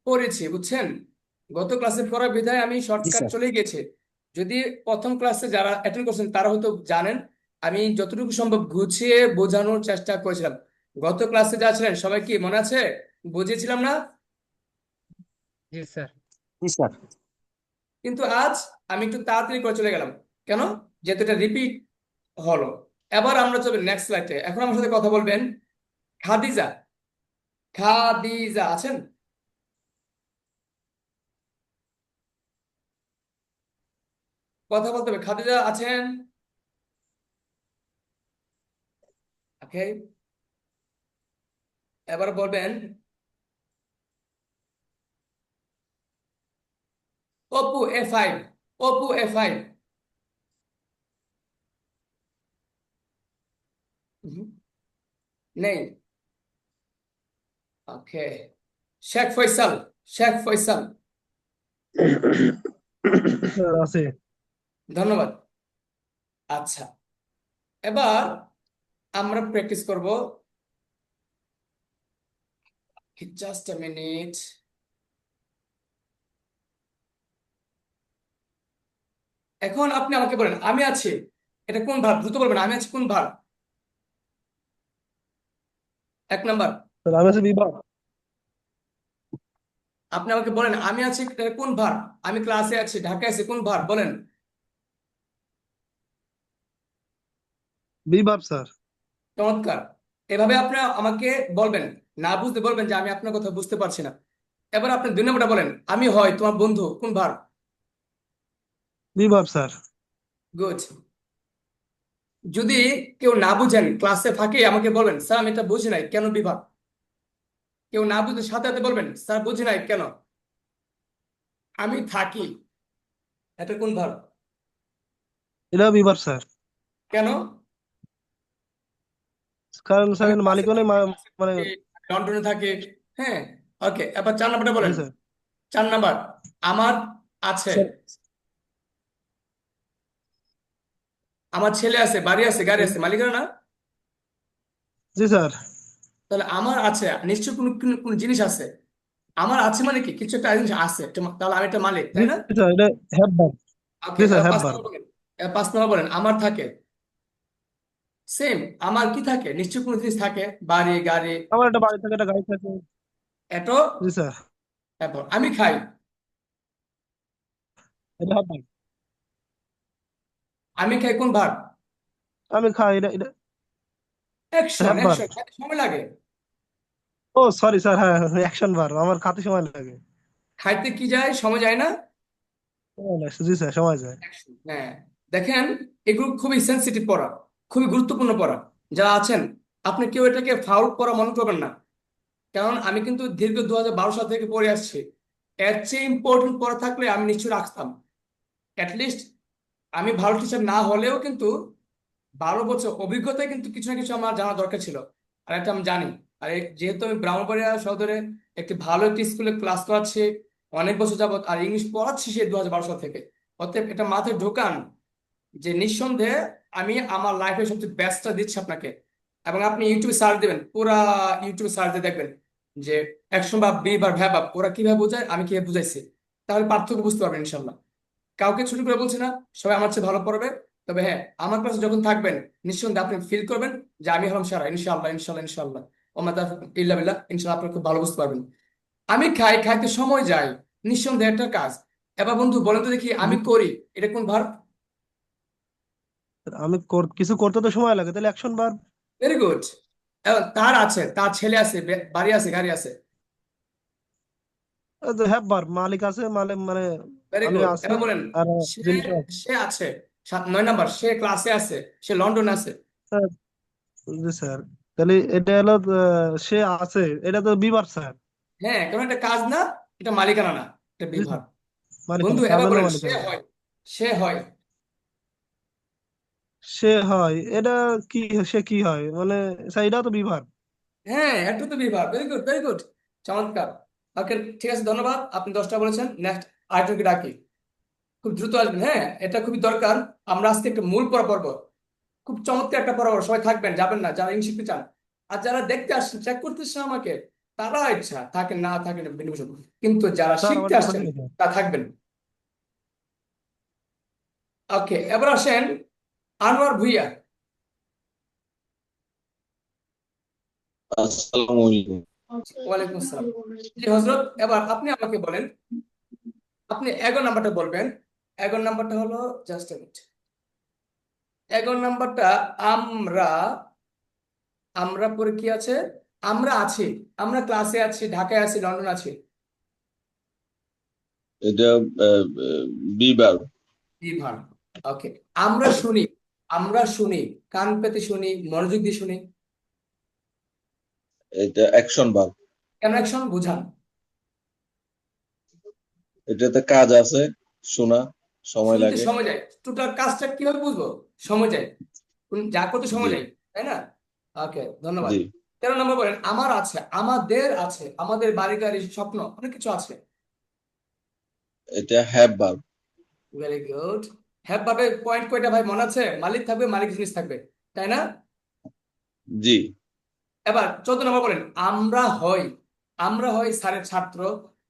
পড়েছি, বুঝছেন? গত ক্লাসে পড়া বিধায় আমি জি শর্টকাট স্যার। চলে গেছে। যদি প্রথম ক্লাসে যারা অ্যাটেন্ড করছেন তারা হয়তো জানেন, আমি যতটুকু সম্ভব গুছিয়ে বোঝানোর চেষ্টা করেছিলাম। গত ক্লাসে যা ছিলেন সবাই কি মনে আছে? বুঝিয়েছিলাম না? জি স্যার। জি স্যার। কিন্তু আজ আমি একটু তাড়াতাড়ি করে চলে গেলাম, কেন? যেহেতু এটা রিপিট হলো। এবার আমরা চলবেন নেক্সট স্লাইডে। এখন আমার সাথে কথা বলবেন খাদিজা। খাদিজা আছেন? কথা বলতে হবে। খাদিজা আছেন? ওকে, এবার বলবেন ওপো A5। Oppo A5। নেই। ওকে, শেখ ফয়সাল। শেখ ফয়সাল, স্যার আছে। ধন্যবাদ। আচ্ছা, এবার আমরা প্র্যাকটিস করব। Just a minute. এখন আপনি আমাকে বলেন আমি আছি, এটা কোন ভার্ব? দ্রুত বলবেন আমি আছি কোন ভার্ব? 1 নাম্বার। স্যার আমি আছে বিভাগ। আপনি আমাকে বলেন আমি আছি, এটা কোন ভার্ব? আমি ক্লাসে আছি, ঢাকায় আছি, কোন ভার্ব বলেন? বিভাগ স্যার। চমৎকার। এভাবে আপনি আমাকে বলবেন, না বুঝতে বলবেন যে আমি আপনার কথা বুঝতে পারছি না। এবার আপনি 2 নম্বরটা বলেন আমি হয় তোমার বন্ধু, কোন ভার্ব? বিভাগ স্যার। গুড। যদি কেউ না বুঝেন ক্লাসে ফাঁকে আমাকে বলবেন স্যার আমি এটা বুঝি নাই, কেন বিভাগ? কেউ না বুঝলে সাথে সাথে বলবেন স্যার বুঝি নাই কেন? আমি থাকি, এটা কোন ভার্ব? এটা বিভাগ স্যার। কেন? কারণ স্যার আমি এর ক্লাসে মালিকও নেই, থাকি, ক্লাসে মানে থাকি, লন্ডনে থাকি। হ্যাঁ, ওকে, এবার 4 নাম্বারটা জি বলেন। স্যার। 4 নাম্বার, আমার আছে, স্যার আমার ছেলে আছে, বাড়ি আছে, গাড়ি আছে, মালিকানা না? জি স্যার। তাহলে আমার আছে নিশ্চয়ই কোনো কোনো কোনো জিনিস আছে। আমার আছে মানে কি, কিছু একটা জিনিস আছে, তাহলে আমি একটা মালিক, জি তাই না? স্যার, এটা have verb. Okay, G sir, এবার হ্যাভ 5 ভার্ব। নাম্বার বলেন। এবার 5 নাম্বার বলেন আমার থাকে। সেম, আমার কি থাকে, নিশ্চয়ই কোনো জিনিস থাকে, বাড়ি গাড়ি। আমার একটা বাড়ি থাকে, একটা গাড়ি থাকে। এটো, জি স্যার। তারপর আমি খাই। এটা হ্যাভ ভার্ব। আমি খাই কোন ভার্ব? আমি খাই, এটা এটা অ্যাকশন। Have verb. অ্যাকশন সময় লাগে। ও সরি স্যার, হ্যাঁ অ্যাকশন ভার্ব, আমার খাতে সময় লাগে। খাইতে কি যায়, সময় যায় না? জি স্যার, সময় যায়। Action, হ্যাঁ। দেখেন, এগুলো খুবই সেন্সিটিভ পড়া, খুবই গুরুত্বপূর্ণ পড়া। যারা আছেন আপনি কেউ এটাকে ফাউল পড়া মনে করবেন না, কারণ আমি কিন্তু দীর্ঘ 2012 সাল থেকে পড়ে আসছি। এর চেয়ে ইম্পর্টেন্ট পড়া থাকলে আমি নিশ্চয়ই রাখতাম। অ্যাটলিস্ট আমি ভালো টিচার না হলেও কিন্তু 12 বছর অভিজ্ঞতায় কিন্তু কিছু না কিছু আমার জানা দরকার ছিল, আর এটা আমি জানি। আর যেহেতু আমি ব্রাহ্মণবাড়িয়া সদরে একটি ভালো একটি স্কুলে ক্লাস করাচ্ছি অনেক বছর যাবত, আর ইংলিশ পড়াচ্ছি সেই 2012 সাল থেকে, অতএব এটা মাথায় ঢোকান যে নিঃসন্দেহে আমি আমার লাইফের সবচেয়ে বেস্টটা দিচ্ছি আপনাকে। এবং আপনি ইউটিউবে সার্চ দেবেন, পুরা ইউটিউবে সার্চ দিয়ে দেখবেন যে action verb, be verb, have verb ওরা কিভাবে বোঝায়, আমি কিভাবে বুঝাইছি, তাহলে পার্থক্য বুঝতে পারবেন ইনশাল্লাহ। কাউকে ছোট করে বলছি না, সবাই আমার চেয়ে ভালো পড়বে। তবে হ্যাঁ, আমার ক্লাসে যখন থাকবেন নিঃসন্দেহে আপনি ফিল করবেন যে আমি হলাম সেরা, ইনশাআল্লাহ ইনশাআল্লাহ ইনশাআল্লাহ। ওমা তাওফিক ইল্লা বিল্লাহ, ইনশাআল্লাহ আপনি খুব ভালো বুঝতে পারবেন। আমি খাই, খাইতে সময় যায়, নিঃসন্দেহে একটা কাজ। এবার বন্ধু বলেন তো দেখি, আমি করি, এটা কোন ভার্ব? আমি কিছু করতে তো সময় লাগে, তাহলে অ্যাকশন ভার্ব। Very good. তার আছে, তার ছেলে আছে, বাড়ি আছে, গাড়ি আছে। হ্যাভ ভার্ব, মালিক আছে, মালিক মানে ভেরি আমি গুড। আছি এবার বলেন আর সে, জিনিস আছে। সে আছে। 9 নাম্বার, সে ক্লাসে আছে, সে লন্ডনে আছে। স্যার, জি স্যার, তাহলে এটা হলো সে আছে, এটা তো বি ভার্ব স্যার। হ্যাঁ, কারণ এটা কাজ না, এটা মালিকানা না, এটা জি স্যার, বিভাগ। মালিকানা, বন্ধু এবার কাজের না বলেন সে মালিকানা। হয়, সে হয়। সে হয়, এটা কি, সে কি হয় মানে স্যার, এটাও তো বি ভার্ব। হ্যাঁ, এটা তো বিভাগ। ভেরি গুড, ভেরি গুড, চমৎকার। ওকে, ঠিক আছে, ধন্যবাদ, আপনি 10টা বলেছেন। নেক্সট আরেকজনকে ডাকি, খুব দ্রুত আসবেন। হ্যাঁ, এটা খুবই দরকার। আমরা আজকে একটা মূল পড়া পড়বো, খুব চমৎকার একটা পড়া পড়বো। সবাই থাকবেন, যাবেন না যারা ইংলিশ শিখতে চান। আর যারা দেখতে আসছেন, চেক করতে আসছেন আমাকে, তারা ইচ্ছা থাকেন না থাকেন ভিন্ন বিষয়। কিন্তু যারা স্যার আমার শিখতে একটা আসছেন প্রশ্ন আছে। তা থাকবেন। ওকে, এবার আসেন আনোয়ার ভুইয়া। আসসালামু আলাইকুম। ওয়ালাইকুম আসসালাম। জি হজরত, এবার আপনি আমাকে বলেন, আপনি 11 নাম্বারটা বলবেন। 11 নাম্বারটা হলো, জাস্ট এ মিনিট। 11 নাম্বারটা আমরা, আমরা পরে কি আছে? আমরা আছি, আমরা ক্লাসে আছি, ঢাকায় আছি, লন্ডন আছি। এটা বি ভার্ব। জি ভার্ব। ওকে, আমরা শুনি, আমরা শুনি, কান পেতে শুনি, মনোযোগ দিয়ে শুনি। এটা অ্যাকশন ভার্ব। কেন অ্যাকশন বুঝান। এটাতে কাজ আছে, শোনা, সময় শুনতে লাগে। সময় যায়, টোটাল কাজটা কিভাবে বুঝবো? সময় যায়, যা করতে সময় জি যায়, তাই না? ওকে, ধন্যবাদ। জি 13 নম্বর বলেন, আমার আছে, আমাদের আছে, আমাদের বাড়ি গাড়ি স্বপ্ন অনেক কিছু আছে। এটা have verb. Very good. Have ভাবে পয়েন্ট কয়টা ভাই মনে আছে? মালিক থাকবে, মালিক জিনিস থাকবে, তাই না? জি এবার 14 নম্বর বলেন, আমরা হই, আমরা হই স্যারের ছাত্র,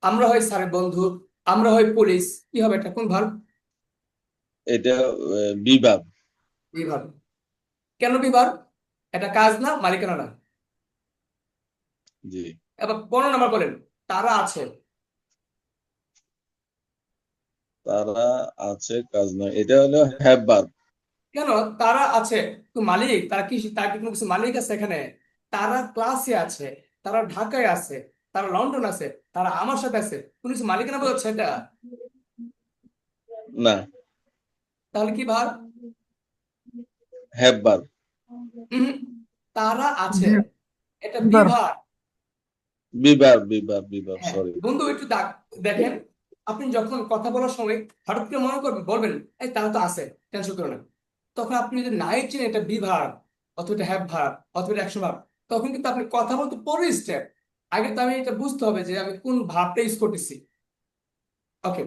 আমরা হই স্যারের বন্ধু, আমরা হই পুলিশ। কি হবে, এটা কোন ভার্ব? এটা বি ভার্ব। এই ভার্ব। কেন বিভার? এটা কাজ না, মালিকানা না। জি এবার 15 নম্বর বলেন, তারা আছে। তারা আছে, কাজ নয়, এটা হলো হ্যাভ ভার্ব। কেন তারা আছে? তো মালিক, তারা কি, তার কি কোনো কিছু মালিক আছে এখানে? তারা ক্লাসে আছে, তারা ঢাকায় আছে, তারা লন্ডন আছে, তারা আমার সাথে আছে, কোনো কিছু মালিকানা বোঝাচ্ছে এটা? না, তাহলে কি ভার? Have verb. উম, তারা আছে, জি, এটা এবার be verb. Be verb, be verb, be verb, হ্যাঁ সরি। বন্ধু, একটু দেখেন, আপনি যখন কথা বলার সময় হঠাৎ করে মনে করবেন, বলবেন এই তারা তো আছে, টেনশন করো না। তখন আপনি যদি নাই চিনেন এটা বি ভার্ব অথবা এটা হ্যাভ ভার্ব অথবা এটা অ্যাকশন ভার্ব, তখন কিন্তু আপনি কথা বলতে পরের স্টেপ। আগে তো আমি এটা বুঝতে হবে যে আমি কোন ভার্বটা ইউজ করতেছি। ওকে,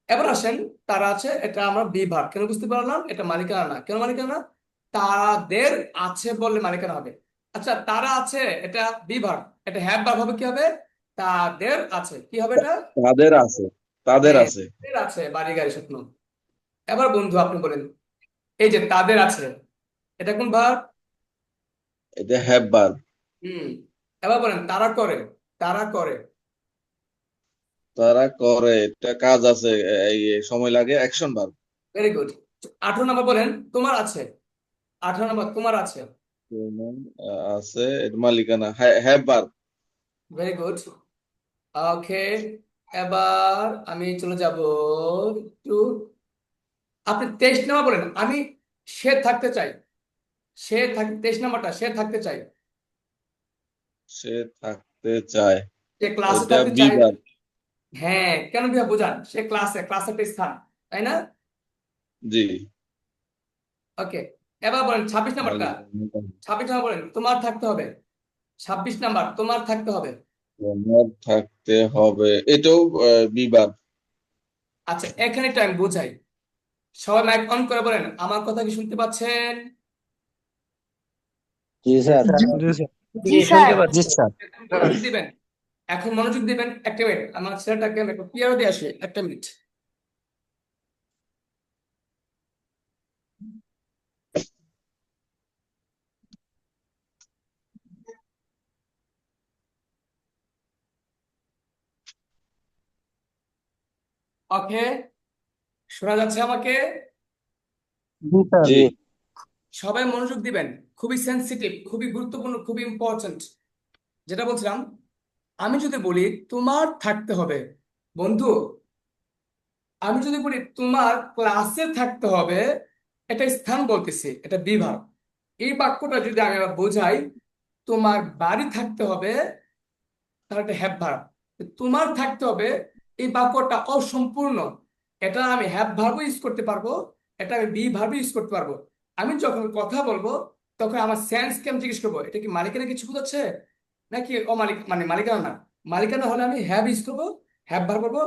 এবার আসেন, তারা আছে, এটা আমরা বি ভার্ব। কেন বুঝতে পারলাম? এটা মালিকানা না। কেন মালিকানা না? তাদের আছে বললে মালিকানা হবে। আচ্ছা, তারা আছে, এটা বি ভার্ব, এটা হ্যাভ ভার্ব হবে, কি হবে? তাদের আছে, কি হবে এটা? তাদের আছে, তাদের হ্যাঁ, আছে। তাদের আছে বাড়ি গাড়ি স্বপ্ন। এবার বন্ধু আপনি বলেন, এই যে তাদের আছে, এটা কোন ভার্ব? এটা হ্যাভ ভার্ব। হুম। এবার বলেন, তারা করে, তারা করে। তারা করে, এটা কাজ আছে, এই সময় লাগে, অ্যাকশন ভার্ব। Very good. 18 নম্বর বলেন, তোমার আছে। 18 নম্বর, তোমার আছে। আছে, এটা মালিকানা, have verb. Very good. Okay, এবার আমি চলে যাব একটু, আপনি 23 নম্বর বলেন, আমি সে থাকতে চাই। সে থাক, 23 নম্বরটা, সে থাকতে চাই। সে থাকতে চায়, সে ক্লাসে এটা থাকতে বি চাই। ভার্ব। হ্যাঁ, কেন ভাইয়া বোঝান? সে ক্লাসে, ক্লাসে একটা স্থান, তাই না? জি ওকে, এবার বলেন 26 নম্বরটা। মালিকানা। 26 নম্বর বলেন, তোমার থাকতে হবে। 26 নম্বর, তোমার থাকতে হবে। তোমার থাকতে হবে, এটাও বি ভার্ব। আচ্ছা, এখানে একটু আমি বোঝাই। সবাই মাইক অন করে বলেন, আমার কথা কি শুনতে পাচ্ছেন? জি স্যার। জি স্যার। জি স্যার। একটু দিবেন। এখন মনোযোগ দিবেন, একটা মিনিট, আমার ছেলেটাকে আমি একটু পিয়ারো দিয়ে আসি, একটা মিনিট। ওকে, শোনা যাচ্ছে আমাকে? জি স্যার। জি সবাই মনোযোগ দিবেন, খুবই সেনসিটিভ, খুবই গুরুত্বপূর্ণ, খুবই ইম্পর্ট্যান্ট। যেটা বলছিলাম, আমি যদি বলি তোমার থাকতে হবে, বন্ধু, আমি যদি বলি তোমার ক্লাসে থাকতে হবে, এটা স্থান বলতেছি, এটা বিভাগ। এই বাক্যটা যদি আমি আবার বোঝাই তোমার বাড়ি থাকতে হবে, তাহলে এটা হ্যাভ ভার্ব। তোমার থাকতে হবে, এই বাক্যটা অসম্পূর্ণ, এটা আমি হ্যাভ ভার্বও ইউজ করতে পারবো, এটা আমি বি ভার্বও ইউজ করতে পারবো। আমি যখন কথা বলবো তখন আমার সেন্সকে আমি জিজ্ঞেস করবো এটা কি মালিকানা কিছু বোঝাচ্ছে নাকি অমালিক, মানে মালিকানা না। মালিকানা হলে আমি হ্যাভ ইউজ করবো, হ্যাভ ভার্ব করবো,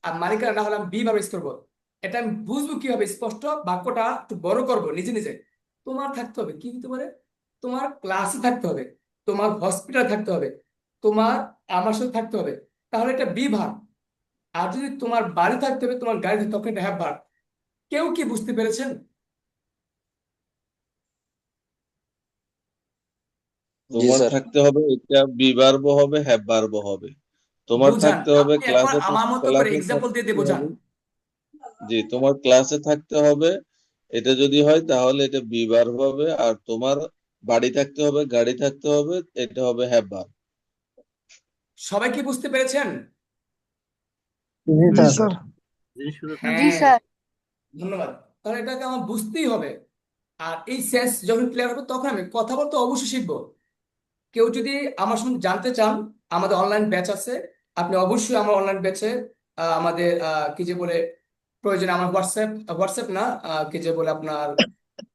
আর মালিকানা না হলে আমি বি ভার্ব ইউজ করবো। এটা আমি বুঝবো কিভাবে, স্পষ্ট বাক্যটা একটু বড় করবো নিজে নিজে। তোমার থাকতে হবে কি হতে পারে, তোমার ক্লাসে থাকতে হবে, তোমার হসপিটালে থাকতে হবে, তোমার আমার সাথে থাকতে হবে, তাহলে এটা বি ভার্ব। আর যদি তোমার বাড়ি থাকতে হবে, তোমার গাড়ি থাকতে হবে, তখন এটা হ্যাভ ভার্ব। কেউ কি বুঝতে পেরেছেন? তোমার থাকতে হবে, এটা বি ভার্ব হবে, হ্যাভ ভার্ব হবে। তোমার বুঝান, থাকতে হবে, আপনি এখন ক্লাসে আমার মতো করে ক্লাসে এক্সাম্পল দিয়ে থাকতে দিয়ে বোঝান। হবে। জি, তোমার ক্লাসে থাকতে হবে, এটা যদি হয় তাহলে এটা বি ভার্ব হবে। আর তোমার বাড়ি থাকতে হবে, গাড়ি থাকতে হবে, এটা হবে হ্যাভ ভার্ব। সবাই কি বুঝতে পেরেছেন? জি জি স্যার। স্যার। হ্যাঁ, জি স্যার। ধন্যবাদ। তাহলে এটাকে আমার বুঝতেই হবে। আর এই সেন্স যখন ক্লিয়ার হবে তখন আমি কথা বলতে অবশ্যই শিখবো। কেউ যদি আমার সঙ্গে জানতে চান, আমাদের অনলাইন ব্যাচ আছে, আপনি অবশ্যই আমার অনলাইন ব্যাচে আমাদের কি যে বলে প্রয়োজনে আমার হোয়াটসঅ্যাপ না, কি যে বলে আপনার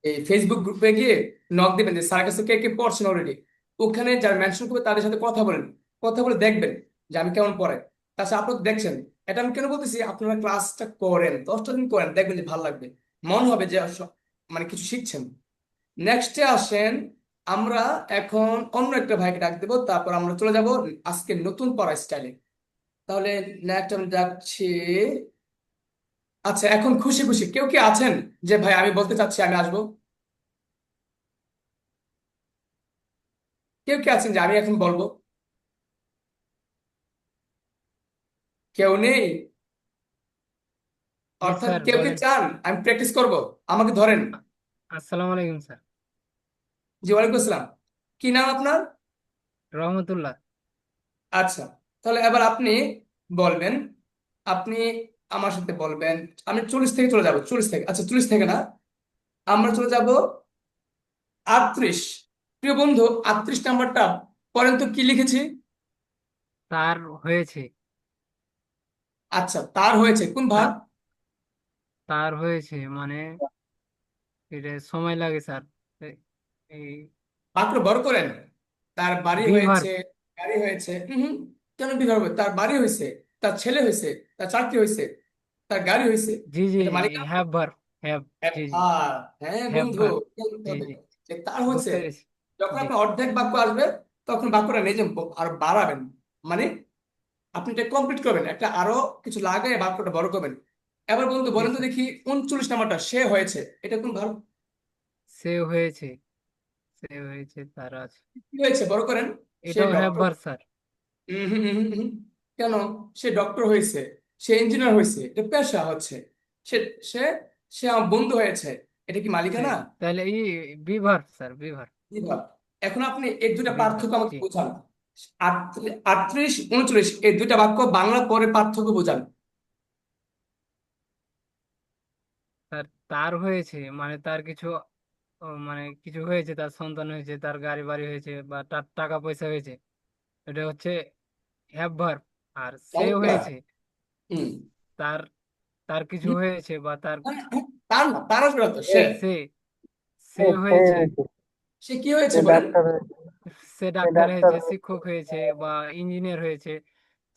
এই ফেসবুক গ্রুপে গিয়ে নক দিবেন যে স্যার কাছে কে কে পড়ছেন অলরেডি। ওখানে যারা মেনশন করবে তাদের সাথে কথা বলেন, কথা বলে দেখবেন যে আমি কেমন পড়াই। তাছাড়া আপনারা তো দেখছেন, এটা আমি কেন বলতেছি, আপনারা ক্লাসটা করেন, 10টা দিন করেন, দেখবেন যে ভালো লাগবে, মন হবে যে মানে কিছু শিখছেন। নেক্সটে আসেন, আমরা এখন অন্য একটা ভাইকে ডাক দেবো, তারপর আমরা চলে যাব আজকে নতুন পড়া স্টাইলে। তাহলে নেক্সট আমি যাচ্ছি। আচ্ছা, এখন খুশি খুশি কেউ কি আছেন যে ভাই আমি বলতে চাচ্ছি আমি আসবো? কেউ কি আছেন যে আমি এখন বলবো? কেউ নেই? জি অর্থাৎ স্যার, কেউ কি বলেন। চান আমি প্র্যাকটিস করব? আমাকে ধরেন। আসসালামু আলাইকুম স্যার। জি, ওয়ালাইকুম আসসালাম। কি নাম আপনার? রহমতুল্লাহ। আচ্ছা, তাহলে এবার আপনি বলবেন, আপনি আমার সাথে বলবেন। আমি 40 থেকে চলে যাব, 40 থেকে, আচ্ছা 40 থেকে না, আমরা চলে যাব 38। প্রিয় বন্ধু, 38 নাম্বারটা পড়েন তো, কি লিখেছি? তার হয়েছে। আচ্ছা, তার হয়েছে, কোন ভার? তা- তার হয়েছে মানে এটা সময় লাগে স্যার। এ- এই বাক্য বড় করেন। তার বাড়ি বিভার। হয়েছে, গাড়ি হয়েছে। কেন বিভাগ হবে? তার বাড়ি হয়েছে, তার ছেলে হয়েছে, তার চাকরি হয়েছে, তার গাড়ি হয়েছে, জি জি, এটা মালিক। হ্যাভ ভার। হ্যাভ। জি জি, হ্যাঁ, হ্যাঁ হ্যাভ বন্ধু, ভার। বলতে জি হবে জি, যে তার হয়েছে। বুঝতে পেরেছি। যখন জি আপনার অর্ধেক বাক্য আসবে তখন বাক্যটা নিজে আর বাড়াবেন, মানে আপনি এটা কমপ্লিট করবেন, একটা আরো কিছু লাগায় বাক্যটা বড় করবেন। এবার বন্ধু জি বলেন তো স্যার। দেখি, 39 নাম্বারটা সে হয়েছে, এটা কোন ভার্ব? সে হয়েছে। সে হয়েছে, তার আছে। কি হয়েছে, বড় করেন। সে এটাও হ্যাভ ডক্টর। ভার স্যার। কেন? সে ডক্টর হয়েছে, সে ইঞ্জিনিয়ার হয়েছে, এটা পেশা হচ্ছে। সে সে সে আমার বন্ধু হয়েছে, এটা কি সে মালিকানা? তাহলে বিভার স্যার, বিভার। বিভাগ। এখন আপনি এই দুটা বিভার, পার্থক্য আমাকে জি। বোঝান। 38 39 এই দুইটা বাক্য বাংলা পরে পার্থক্য বোঝান। তার হয়েছে মানে তার কিছু, মানে কিছু হয়েছে, তার সন্তান হয়েছে, তার গাড়ি বাড়ি হয়েছে, বা তার টাকা পয়সা হয়েছে, এটা হচ্ছে হ্যাভ ভার্ব। আর সে চমৎকার। হয়েছে, হম। তার তার কিছু হম। হয়েছে বা তার তার না, তার আসবে না তো, সে। সে সে হয়েছে, সে কি হয়েছে সে বলেন? ডাক্তার হয়েছে। সে সে ডাক্তার ডাক্তার হয়েছে, হয়েছে। শিক্ষক হয়েছে, বা ইঞ্জিনিয়ার হয়েছে।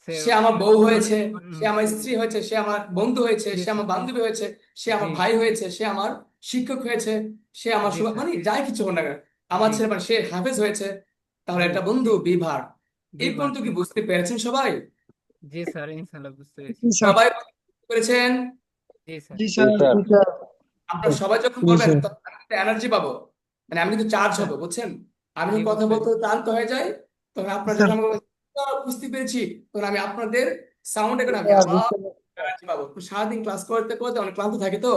সে সে আমার বউ মানে হয়েছে, সে আমার স্ত্রী হয়েছে, সে আমার বন্ধু হয়েছে, জি সে স্যার। আমার বান্ধবী হয়েছে, সে আমার জি ভাই হয়েছে, সে আমার শিক্ষক হয়েছে, সে আমার জি স্যার। মানে যাই কিছু হোক না কেন, আমার জি ছেলে মানে সে হাফেজ হয়েছে। তাহলে জি একটা বন্ধু জি বিভার। জি এই পর্যন্ত কি বুঝতে পেরেছেন সবাই? জি স্যার, ইনশাল্লাহ বুঝতে পেরেছি। জি স্যার। সবাই বুঝতে পেরেছেন? জি স্যার। জি স্যার। আপনারা সবাই যখন জি বলবেন স্যার। তখন আমি একটা এনার্জি পাবো, মানে আমি কিন্তু চার্জ হবো, বুঝছেন? আমি জি যখন কথা বুঝতে বলতে পেরেছি। ক্লান্ত হয়ে যাই, তখন আপনারা স্যার। যখন আমাকে বলবেন, "স্যার, বুঝতে পেরেছি", তখন আমি আপনাদের সাউন্ডে করে আমি আবার এনার্জি পাবো। তো সারাদিন ক্লাস করতে করতে অনেক ক্লান্ত থাকে, তো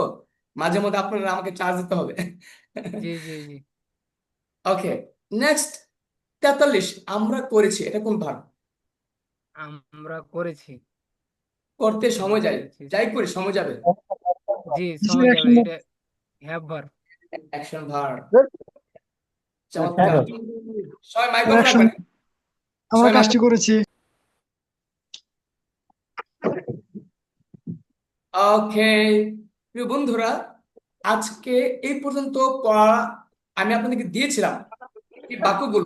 মাঝে মধ্যে আপনারা আমাকে চার্জ দিতে হবে। জি জি জি। ওকে, নেক্সট 43 আমরা করেছি, এটা কোন ভার্ব? আমরা করেছি। করতে সময় যায়, করেছি। যাই করি সময় যাবে। জি জি সময় স্যার, যাবে, action এটা হ্যাভ ভার্ব। Action verb. হ্যাঁ। চমৎকার। সবাই মাইক অফ action। রাখবেন। আমরা সবাই মাইক কাজটি করেছি। ওকে, প্রিয় বন্ধুরা, আজকে এই পর্যন্ত পড়া আমি আপনাদেরকে দিয়েছিলাম এই বাক্যগুলো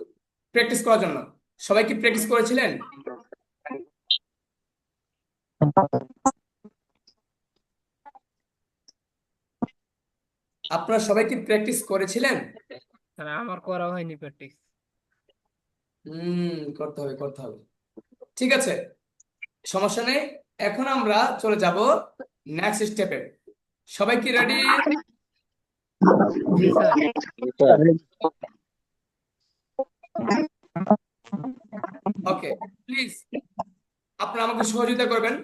প্র্যাকটিস করার জন্য। সবাই কি প্র্যাকটিস করেছিলেন? আপনারা সবাই কি প্র্যাকটিস করেছিলেন? স্যার আমার করা হয়নি প্র্যাকটিস। করতে হবে, করতে হবে। ঠিক আছে, সমস্যা নেই। এখন আমরা চলে যাব নেক্সট স্টেপে। সবাই কি ready? G sir. Okay, please আপনারা আমাকে সহযোগিতা করবেন।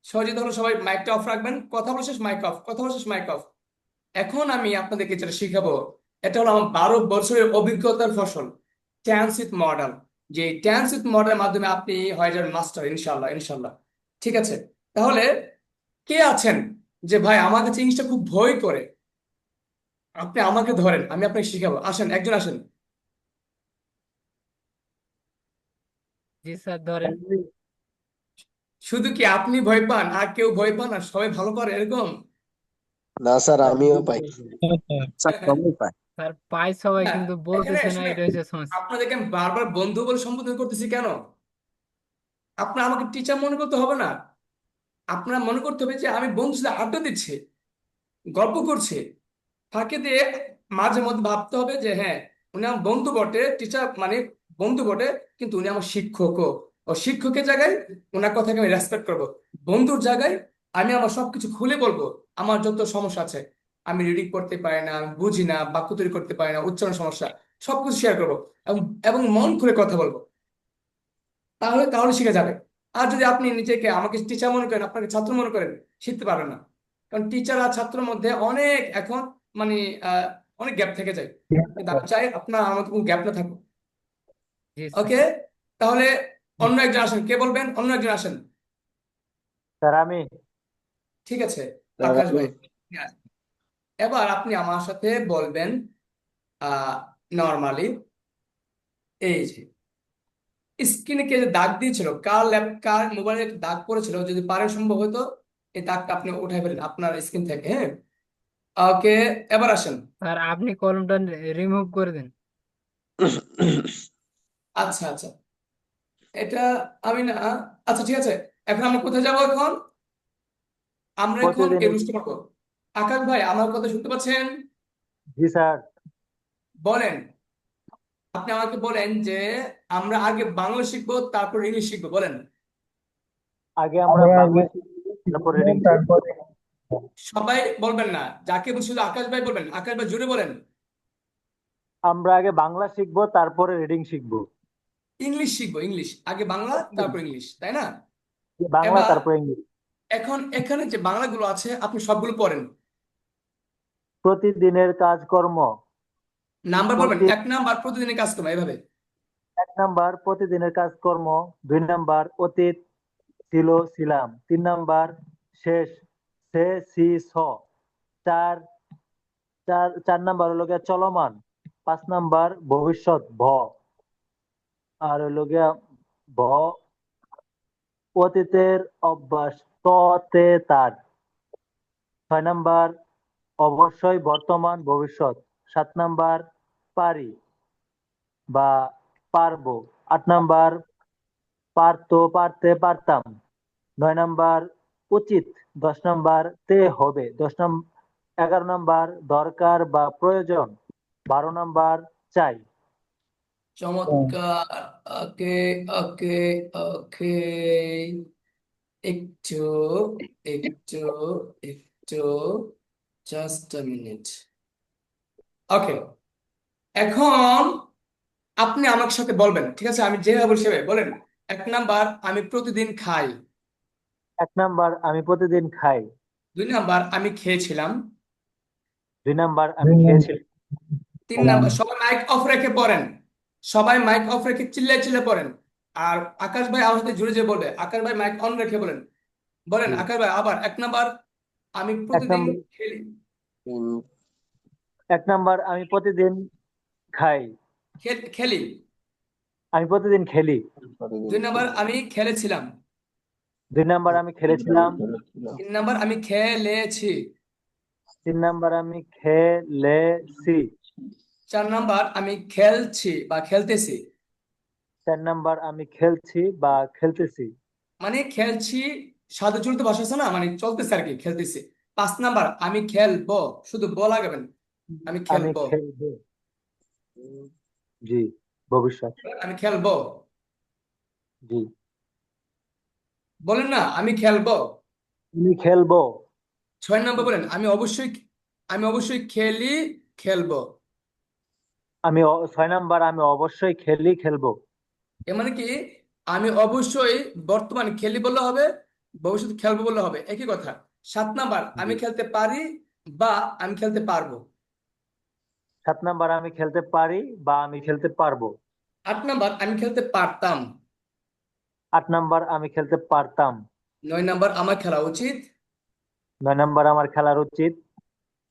সহযোগিতা হলো সবাই মাইকটা অফ রাখবেন, কথা বলা শেষ মাইক অফ, কথা বলা শেষ মাইক অফ। এখন আমি আপনাদেরকে যেটা শিখাবো, এটা হলো আমার 12 বছরের অভিজ্ঞতার ফসল, টেন্স উইথ মডেল। যে টেন্স উইথ মডেলের মাধ্যমে আপনি হয়ে যাবেন মাস্টার, ইনশাল্লাহ ইনশাল্লাহ। ঠিক আছে, তাহলে কে আছেন যে ভাই আমার কাছে জিনিসটা খুব ভয় করে, আপনি আমাকে ধরেন, আমি আপনাকে শিখাবো, আসেন একজন আসেন। জি স্যার ধরেন। শুধু কি আপনি ভয় পান আর কেউ ভয় পান আর সবাই ভালো পারে এরকম? না স্যার, আমিও পাই। স্যার পাই সবাই, হ্যাঁ, কিন্তু এখানে বলতেছে না, শুনে এটা হচ্ছে সমস্যা। আপনাদেরকে আমি বারবার বন্ধু বলে সম্বোধন করতেছি কেন? আপনার আমাকে টিচার মনে করতে হবে না, আপনার মনে করতে হবে যে আমি বন্ধুর সাথে আড্ডা দিচ্ছি, গল্প করছি। ফাঁকে দিয়ে মাঝে মধ্যে ভাবতে হবে যে হ্যাঁ, উনি আমার বন্ধু বটে, টিচার মানে বন্ধু বটে, কিন্তু উনি আমার শিক্ষকও। ও শিক্ষকের জায়গায় ওনার কথাকে আমি রেসপেক্ট করবো, বন্ধুর জায়গায় আমি আমার সবকিছু খুলে বলবো। আমার যত সমস্যা আছে, আমি রিডিং করতে পারি না, আমি বুঝি না, বাক্য তৈরি করতে পারি না, উচ্চারণ সমস্যা, সবকিছু শেয়ার করবো এবং এবং মন খুলে কথা বলবো। তাহলে তাহলে শিখে যাবে। আর যদি আপনি নিজেকে আমাকে টিচার মনে করেন, আপনাকে ছাত্র মনে করেন, শিখতে পারবেন না। কারণ টিচার আর ছাত্রের মধ্যে অনেক এখন মানে অনেক গ্যাপ থেকে যায়। কিন্তু আমি চাই আপনার আমাকে কোনো গ্যাপ না থাকুক। জি স্যার। ওকে, তাহলে অন্য একজন আসেন, কে বলবেন? অন্য একজন আসেন। স্যার আমি। ঠিক আছে, আকাশ ভাই। এবার আপনি আমার সাথে বলবেন নর্মালি, এই যে স্ক্রিনে কে যে দাগ দিয়েছিল, কার কার মোবাইলে দাগ পড়েছিল, যদি পারেন সম্ভব হতো এই দাগটা আপনি উঠাই ফেলেন আপনার স্ক্রিন থেকে। হ্যাঁ, ওকে, এবার আসেন। স্যার আপনি কলমটা রিমুভ করে দেন। আচ্ছা আচ্ছা, এটা আমি না, আচ্ছা ঠিক আছে। এখন আমরা কোথায় যাবো? এখন আমরা এখন প্রতিদিন। এই রুস্ট করবো। আকাশ ভাই, আমার কথা শুনতে পাচ্ছেন? জি স্যার। বলেন, আপনি আমাকে বলেন যে আমরা আগে বাংলা শিখবো তারপর ইংলিশ শিখবো, বলেন। আগে আমরা বাংলা শিখবো, তারপর রিডিং শিখবো। সবাই বলবেন না, যাকে বলছি শুধু আকাশ ভাই বলবেন। আকাশ ভাই জুড়ে বলেন। আমরা আগে বাংলা শিখবো, তারপরে রিডিং শিখবো। ইংলিশ শিখবো, ইংলিশ আগে, বাংলা তারপর ইংলিশ, তাই না? বাংলা এবার তারপর ইংলিশ। এখন এখানে যে বাংলাগুলো আছে আপনি সবগুলো পড়েন। প্রতিদিনের কাজকর্ম। নাম্বার বলবেন, 1 নাম্বার প্রতিদিনের কাজ করবো এভাবে। 1 নাম্বার প্রতিদিনের কাজকর্ম। 2 নাম্বার অতীত, ছিল ছিলাম। 3 নাম্বার শেষ, সে সি স। 4 নাম্বার হলো গিয়া চলমান। 5 নাম্বার ভবিষ্যৎ ভ। আর হলো গিয়া ভ অতীতের অভ্যাস ত তে তার। 6 নাম্বার অবশ্যই বর্তমান ভবিষ্যৎ। 7 নাম্বার পারি বা পারবো। 8 নাম্বার পারতো পারতে পারতাম। 9 নাম্বার উচিত। 10 নাম্বার তে হবে। 11 নাম্বার দরকার বা প্রয়োজন। 12 নাম্বার চাই। চমৎকার। ওকে, ওকে, ওকে। একটু একটু একটু জাস্ট আ মিনিট। ওকে, এখন আপনি আমার সাথে বলবেন, ঠিক আছে? আমি যেভাবে বলছি সেভাবে বলেন। 1 নাম্বার, আমি প্রতিদিন খাই। 1 নাম্বার, আমি প্রতিদিন খাই। 2 নাম্বার, আমি খেয়েছিলাম। 2 নাম্বার, আমি খেয়েছিলাম। 3 নাম্বার, সবাই মাইক অফ রেখে পড়েন। সবাই মাইক অফ রেখে চিল্লায় চিল্লায় পড়েন। আর আকাশ ভাই আমার সাথে জুড়ে যে বলবে, আকাশ ভাই মাইক অন রেখে বলেন। বলেন জি। আকাশ ভাই আবার। 1 নাম্বার, আমি 1 প্রতিদিন নাম্বার, খেলি। 1 নাম্বার, আমি প্রতিদিন খাই। খেলি। আমি প্রতিদিন খেলি। 2 নাম্বার, আমি খেলেছিলাম। 2 নাম্বার, আমি খেলেছিলাম। 3 নাম্বার, আমি খেলেছি। 3 নাম্বার, আমি খেলেছি। 4 নাম্বার, আমি খেলছি বা খেলতেছি। 4 নাম্বার, আমি খেলছি বা খেলতেছি। মানে খেলছি সাধু চলিত ভাষা আছে না, মানে চলতেছে আর কি, খেলতেছি। 5 নাম্বার, আমি খেলবো, শুধু ব লাগাবেন। আমি আমি খেলবো। খেলবো। জি, ভবিষ্যৎ। আমি খেলবো। জি, বলেন না, আমি খেলবো। আমি খেলবো। 6 নাম্বার, বলেন আমি অবশ্যই খেলি, খেলবো। 6 নাম্বার, আমি অবশ্যই খেলবো। এর মানে কি, আমি অবশ্যই বর্তমান খেলি বললে হবে, ভবিষ্যতে খেলবো বললে হবে, একই কথা। 7 নাম্বার, আমি জি। খেলতে পারি বা আমি খেলতে পারবো। 7 নাম্বার, আমি খেলতে পারি বা আমি খেলতে পারবো। 8 নাম্বার, আমি খেলতে পারতাম। 8 নাম্বার, আমি খেলতে পারতাম। 9 নাম্বার, আমার খেলা উচিত। 9 নাম্বার, আমার খেলার উচিত।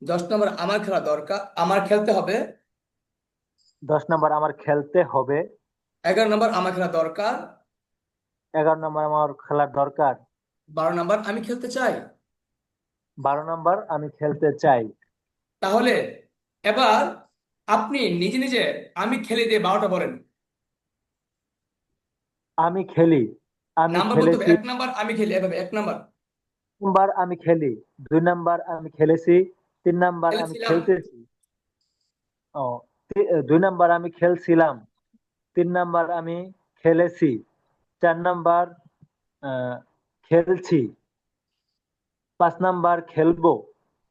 10 নাম্বার, আমার খেলা দরকার, আমার খেলতে হবে। 10 নাম্বার, আমার খেলতে হবে। 11 নাম্বার, আমার খেলা দরকার। 11 নাম্বার, আমার খেলার দরকার। 12 নাম্বার, আমি খেলতে চাই। 12 নাম্বার, আমি খেলতে চাই। তাহলে এবার আপনি নিজে নিজে আমি খেলি দিয়ে 12টা বলেন। আমি খেলি। আমি নাম্বার বলতে হবে। খেলেছি। 1 নাম্বার, আমি খেলি, এভাবে। 1 নাম্বার, 2 নাম্বার, আমি খেলি। 2 নাম্বার, আমি খেলেছি। 3 নাম্বার, আমি খেলেছিলাম। খেলতেছি। ও, 2 নাম্বার, আমি খেলছিলাম। 3 নাম্বার, আমি খেলেছি। 4 নাম্বার, আহ, খেলছি। 5 নাম্বার, খেলবো।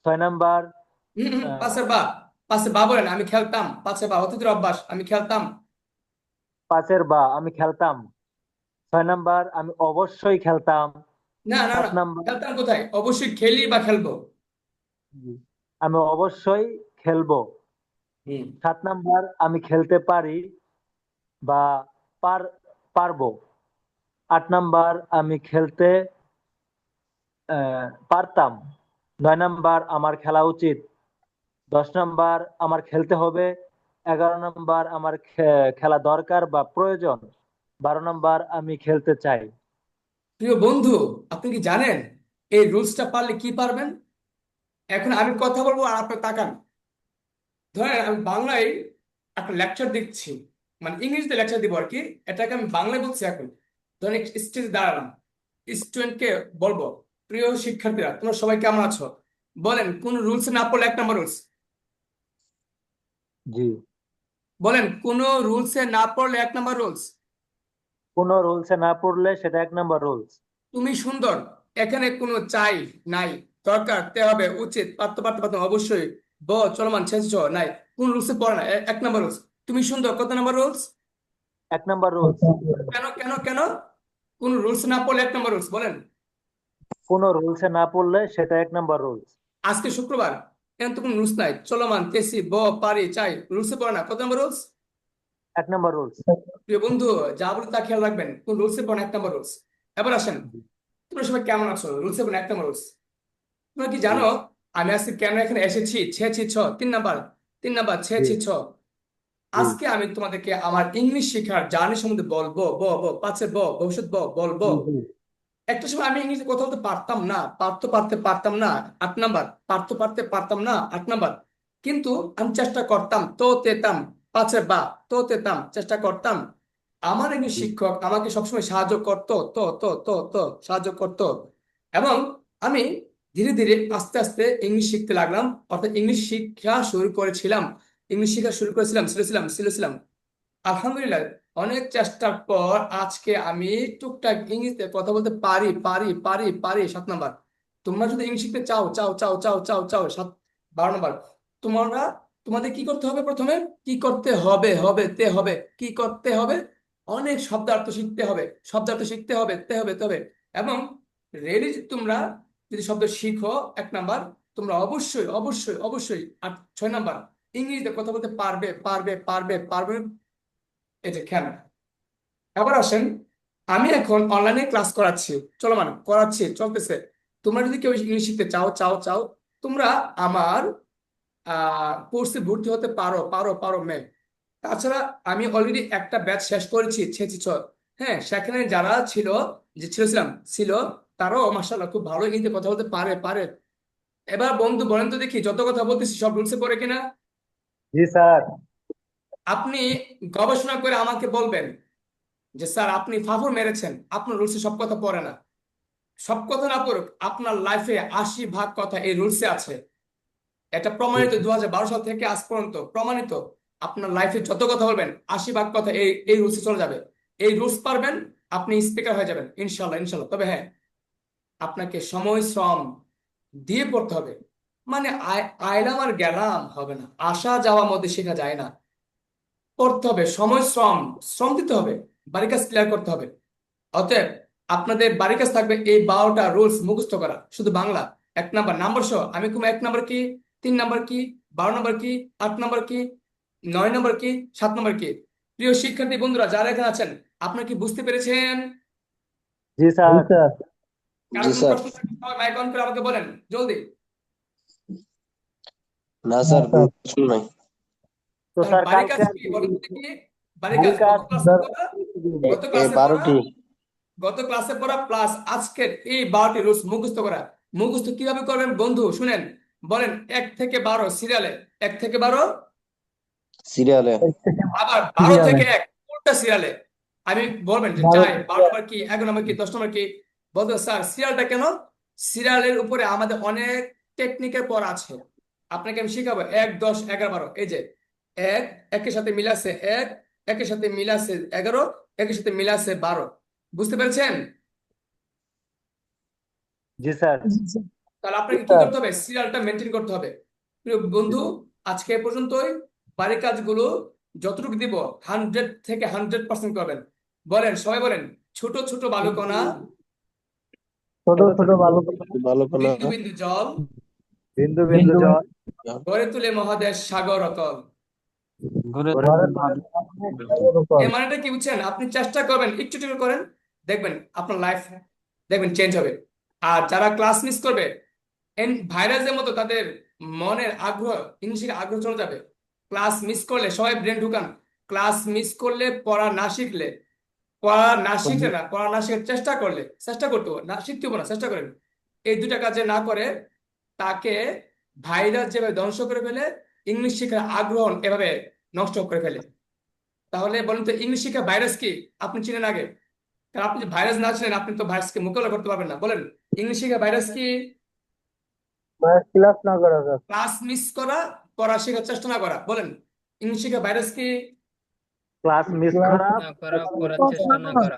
6 নাম্বার, আহ, পাশে বা বলেন। আমি খেলতাম, পাশে বা অতীতের অভ্যাস, আমি খেলতাম। 5-এর বা, আমি খেলতাম। 6 নাম্বার, আমি অবশ্যই খেলতাম। না না সাত না, নাম্বার খেলতাম কোথায়? অবশ্যই খেলি বা খেলবো। আমি অবশ্যই খেলবো। হুম। 7 নাম্বার, আমি খেলতে পারি বা পারবো। 8 নাম্বার, আমি খেলতে পারতাম। 9 নাম্বার, আমার খেলা উচিত। 10 নাম্বার, আমার খেলতে হবে। 11 নাম্বার, আমার খেলা দরকার বা প্রয়োজন। 12 নাম্বার, আমি খেলতে চাই। প্রিয় বন্ধু, আপনি কি জানেন এই রুলসটা পারলে কি পারবেন? এখন আমি কথা বলবো আর আপনি তাকান। ধরেন আমি বাংলায় একটা লেকচার দিচ্ছি, মানে ইংরেজিতে লেকচার দিব আর কি। এটাকে আমি বাংলায় বলছি এখন। ধরেন স্টেজে দাঁড়ালাম, স্টুডেন্টকে বলবো, প্রিয় শিক্ষার্থীরা তোমরা সবাই কেমন আছো? বলেন কোন রুলস না পড়লে 1 নাম্বার রুলস। জি। বলেন কোন রুলসে না পড়লে 1 নাম্বার রুলস। কোনো রুলসে না পড়লে সেটা 1 নাম্বার রুলস। তুমি সুন্দর, এখানে কোনো চাই নাই, দরকার, তে হবে, উচিত, পারতো পারতে পারতাম, অবশ্যই, চলমান, শেষ, নাই, কোন রুলসে পড়ে না। 1 নাম্বার রুলস। তুমি সুন্দর, কত নাম্বার রুলস? 1 number rules. কেন কেন কেন? কোন রুলস না পড়লে 1 নাম্বার রুলস, বলেন। কোনো রুলসে না পড়লে সেটা 1 নাম্বার রুলস। আজকে শুক্রবার, এখন তো কোনো রুলস নাই, চলমান, তেসি, পারি, চাই, রুলসে পড়ে না, কত নাম্বার রুলস? 1 number rules. প্রিয় বন্ধু, যা বলি তা খেয়াল রাখবেন, কোন রুলসে পড়ে না, 1 নাম্বার রুলস। এবার আসেন, তোমরা সবাই কেমন আছো? রুলসে পড়ে 1 নাম্বার রুলস। তোমরা কি জি। জানো আমি আজকে কেন এখানে এসেছি? ছেছি ছ, 3 নাম্বার, 3 নাম্বার, জি। ছেছি ছ। জি। আজকে আমি তোমাদেরকে আমার ইংলিশ শেখার জার্নি সম্বন্ধে বলবো। পাচ্ছে ভবিষ্যৎ বলবো। জি। একটা সময় আমি ইংরেজিতে কথা বলতে পারতাম না, পারতাম না, 8 নাম্বার, পারতাম না, 8 নাম্বার। কিন্তু আমি চেষ্টা করতাম, তো তেতাম, পাচ্ছে বা, তো তেতাম, চেষ্টা করতাম। আমার ইংলিশ জি। শিক্ষক আমাকে সবসময় সাহায্য করতো, সাহায্য করতো। এবং আমি ধীরে ধীরে আস্তে আস্তে ইংলিশ শিখতে লাগলাম, অর্থাৎ ইংলিশ শিক্ষা শুরু করেছিলাম, শিখেছিলাম, শিখেছিলাম। আলহামদুলিল্লাহ, অনেক চেষ্টার পর আজকে আমি টুকটাক ইংরেজিতে কথা বলতে পারি পারি পারি পারি 7 নাম্বার। তোমরা যদি ইংলিশ শিখতে চাও চাও চাও চাও চাও চাও 12 নাম্বার। তোমরা তোমাদের কি করতে হবে? প্রথমে কি করতে হবে? হবে তে হবে কি করতে হবে? অনেক শব্দার্থ শিখতে হবে, শব্দার্থ শিখতে হবে, তে হবে তে হবে। এবং রেডি তোমরা যদি শব্দ শিখো 1 নাম্বার, তোমরা অবশ্যই অবশ্যই অবশ্যই 6 নাম্বার ইংরেজিতে কথা বলতে পারবে পারবে পারবে পারবে। এই যে খেয়াল, এবার আসেন, আমি এখন অনলাইনে ক্লাস করাচ্ছি, চলমান করাচ্ছি, চলতেছে। তোমরা যদি কেউ ইংলিশ শিখতে চাও চাও চাও, তোমরা আমার কোর্সে ভর্তি হতে পারো পারো পারো ম্যাম। তাছাড়া আমি অলরেডি একটা ব্যাচ শেষ করেছি, ছেছি ছ। হ্যাঁ, সেখানে যারা ছিল, যে ছিল তারাও মাশাআল্লাহ খুব ভালো ইংরেজিতে কথা বলতে পারে পারে। এবার বন্ধু বলেন তো দেখি, যত কথা বলতেছি সব রুলসে পড়ে কিনা? জি স্যার। আপনি গবেষণা করে আমাকে বলবেন যে স্যার আপনি ফাফর মেরেছেন, আপনার রুলসে সব কথা পড়ে না। সব কথা না পড়ুক, আপনার লাইফে 80 ভাগ কথা এই রুলসে আছে। এটা প্রমাণিত 2012 সাল থেকে আজ পর্যন্ত প্রমাণিত। আপনার লাইফে যত কথা বলবেন 80 ভাগ কথা এই এই রুলসে চলে যাবে। এই রুলস পারবেন, আপনি স্পিকার হয়ে যাবেন ইনশাল্লাহ ইনশাল্লাহ। তবে হ্যাঁ, আপনাকে সময় শ্রম দিয়ে পড়তে হবে। মানে আইলাম আর গেলাম হবে না, আসা যাওয়ার মধ্যে শেখা যায় না। পড়তে হবে, সময় শ্রম শ্রম দিতে হবে, বাড়ির কাজ ক্লিয়ার করতে হবে। অতএব আপনাদের বাড়ির কাজ থাকবে এই 12টা রুলস মুখস্থ করা, শুধু বাংলা। 1 নাম্বার নাম্বার সহ আমি কোন 1 নাম্বার কি, 3 নাম্বার কি, 12 নাম্বার কি, 8 নাম্বার কি, 9 নাম্বার কি, 7 নাম্বার কি। প্রিয় শিক্ষার্থী বন্ধুরা যারা এখানে আছেন, আপনারা কি বুঝতে পেরেছেন? জি স্যার। কারো জি কোনো স্যার। প্রশ্ন থাকলে সবাই মাইক অন করে আমাকে বলেন জলদি। না স্যার বুঝুন নাই। তো তাহলে স্যার বাড়ির কাজ কালকে কি বলুন তো দেখি? বাড়ির কাজ গত এই ক্লাসে পড়া, 12টি গত ক্লাসে পড়া প্লাস আজকের এই 12টি রুলস মুখস্থ করা। মুখস্থ কিভাবে করবেন বন্ধু শুনেন, বলেন 1 থেকে 12 সিরিয়ালে, 1 থেকে 12, সিরিয়ালে। আবার 12 থেকে 1 উল্টা সিরিয়ালে। আমি বলবেন যে চাই 12 নাম্বার কি, 11 নাম্বার কি, 10 নাম্বার কি। বলতো স্যার সিরিয়ালটা কেন? সিরিয়ালের উপরে আমাদের অনেক টেকনিকের পর আছে, আপনাকে আমি শিখাবো। 1, 10, 11, 12। এই যে 1 একের সাথে মিলাছে 1, একের সাথে মিলাছে 11, একের সাথে মিলাছে 12। বুঝতে পেরেছেন? জি স্যার। তাহলে আপনাকে কি করতে হবে? সিরিয়ালটা মেনটেন করতে হবে। প্রিয় বন্ধু, আজকে এ পর্যন্তই। বাড়ির কাজগুলো যতটুকু দিব 100 থেকে 100% করবেন। বলেন, সবাই বলেন, ছোট ছোট বালুকণা ছোট ছোট ভালো ভালো কোনো বিন্দু বিন্দু জল বিন্দু বিন্দু জল গড়ে তুলে মহাদেশ সাগর অতল। ঘুরে এর মানেটা কি বুঝছেন? আপনি চেষ্টা করবেন, একটু একটু করেন, দেখবেন আপনার লাইফ দেখবেন চেঞ্জ হবে। আর যারা ক্লাস মিস করবে, ভাইরাসের মতো তাদের মনের আগ্রহ, ইংলিশের আগ্রহ চলে যাবে। ক্লাস মিস করলে সবাই ব্রেন ঢুকান। ক্লাস মিস করলে, পড়া না শিখলে, পড়া না শেখার চেষ্টা করলে, চেষ্টা করতে হবে না, শিখতে হবে না, চেষ্টা করেন। এই দুটা কাজে না করে তাকে ভাইরাস যেভাবে ধ্বংস করে ফেলে, ইংলিশ শেখার আগ্রহ এভাবে নষ্ট করে ফেলে। তাহলে বলেন তো, ইংলিশ শেখা ভাইরাস কি আপনি চিনেন আগে? কারণ আপনি যদি ভাইরাস না চিনেন, আপনি তো ভাইরাসকে মোকাবেলা করতে পারবেন না। বলেন, ইংলিশ শেখা ভাইরাস কি? ক্লাস না করা স্যার। ক্লাস মিস করা, পড়া শেখার চেষ্টা না করা। বলেন, ইংলিশ শেখা ভাইরাস কি? ক্লাস মিস করা না করা, পড়ার চেষ্টা না করা।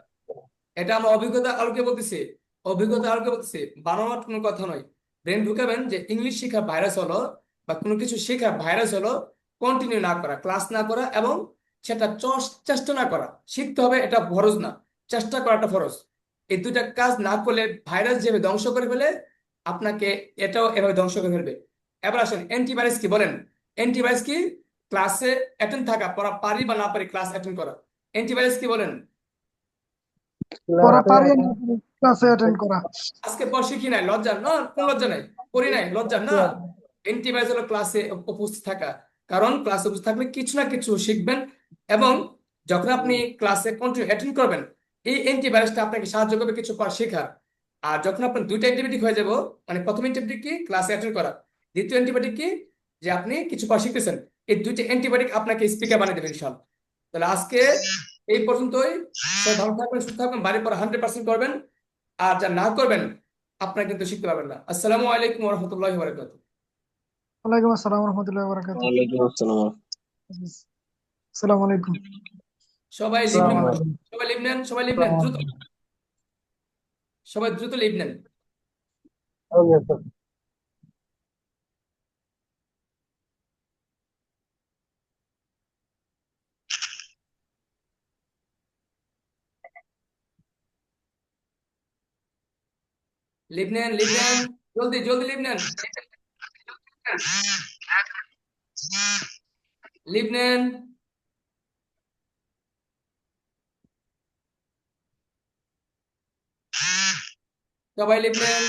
এটা আমরা অভিজ্ঞতা আলোকে বলতেছি, অভিজ্ঞতা আলোকে বলতেছি, বানানোর কোনো কথা নয়। ব্রেন ঢুকাবেন যে ইংলিশ শেখা ভাইরাস হলো, বা কোনো কিছু শেখা ভাইরাস হলো কন্টিনিউ না করা, ক্লাস না করা, এবং সেটা চেষ্টা না করা। শিখতে হবে, এটা ফরজ না, চেষ্টা করাটা ফরজ। এই দুটা কাজ না করলে ভাইরাস যেভাবে ধ্বংস করে ফেলে, আপনাকে এটাও এভাবে ধ্বংস করে ফেলবে। এবার আসেন, অ্যান্টিভাইরাস কি? বলেন, অ্যান্টিভাইরাস কি? ক্লাসে অ্যাটেন্ড থাকা, পড়া পারি বা না পারি ক্লাস অ্যাটেন্ড করা। অ্যান্টিভাইরাস কি? বলেন। পড়া পারি না ক্লাসে অ্যাটেন্ড করা। আজকে পর শিখি নাই, লজ্জা না? কোন লজ্জা নাই? পড়ি নাই, লজ্জা না? অ্যান্টিভাইরাস হলো ক্লাসে উপস্থিত থাকা। কারণ ক্লাসে উপস্থিত থাকলে কিছু না কিছু শিখবেন, এবং যখন আপনি ক্লাসে কন্টিনিউ অ্যাটেন্ড করবেন, এই অ্যান্টিভাইরাসটা আপনাকে সাহায্য করবে কিছু পর শেখার। আর যখন আপনার দুইটা অ্যান্টিবায়োটিক হয়ে যাব, মানে প্রথম অ্যান্টিবায়োটিক কি? ক্লাসে অ্যাটেন্ড করা। দ্বিতীয় অ্যান্টিবায়োটিক কি? যে আপনি কিছু পর শিখতেছেন। এই দুইটা অ্যান্টিবায়োটিক আপনাকে স্পিকার বানিয়ে দেবেন ইনশাআল্লাহ। তাহলে আজকে এই পর্যন্তই। সবাই ভালো থাকবেন, সুস্থ থাকবেন, বাড়ির পর 100% করবেন। আর যা না করবেন আপনারা কিন্তু শিখতে পারবেন না। আসসালামু আলাইকুম ওয়া রাহমাতুল্লাহি ওয়া বারাকাতুহু। ওয়ালাইকুম আসসালাম ওয়া রাহমাতুল্লাহি ওয়া বারাকাতুহু। ওয়ালাইকুম আসসালাম। আসসালামু আলাইকুম। সবাই লিভ নেন সবাই লিভ নেন সবাই লিভ নেন দ্রুত সবাই দ্রুত লিভ নেন ওকে স্যার লিভ নেন জলদি জলদি লিভ নেন লিভ নেন সবাই লিভ নেন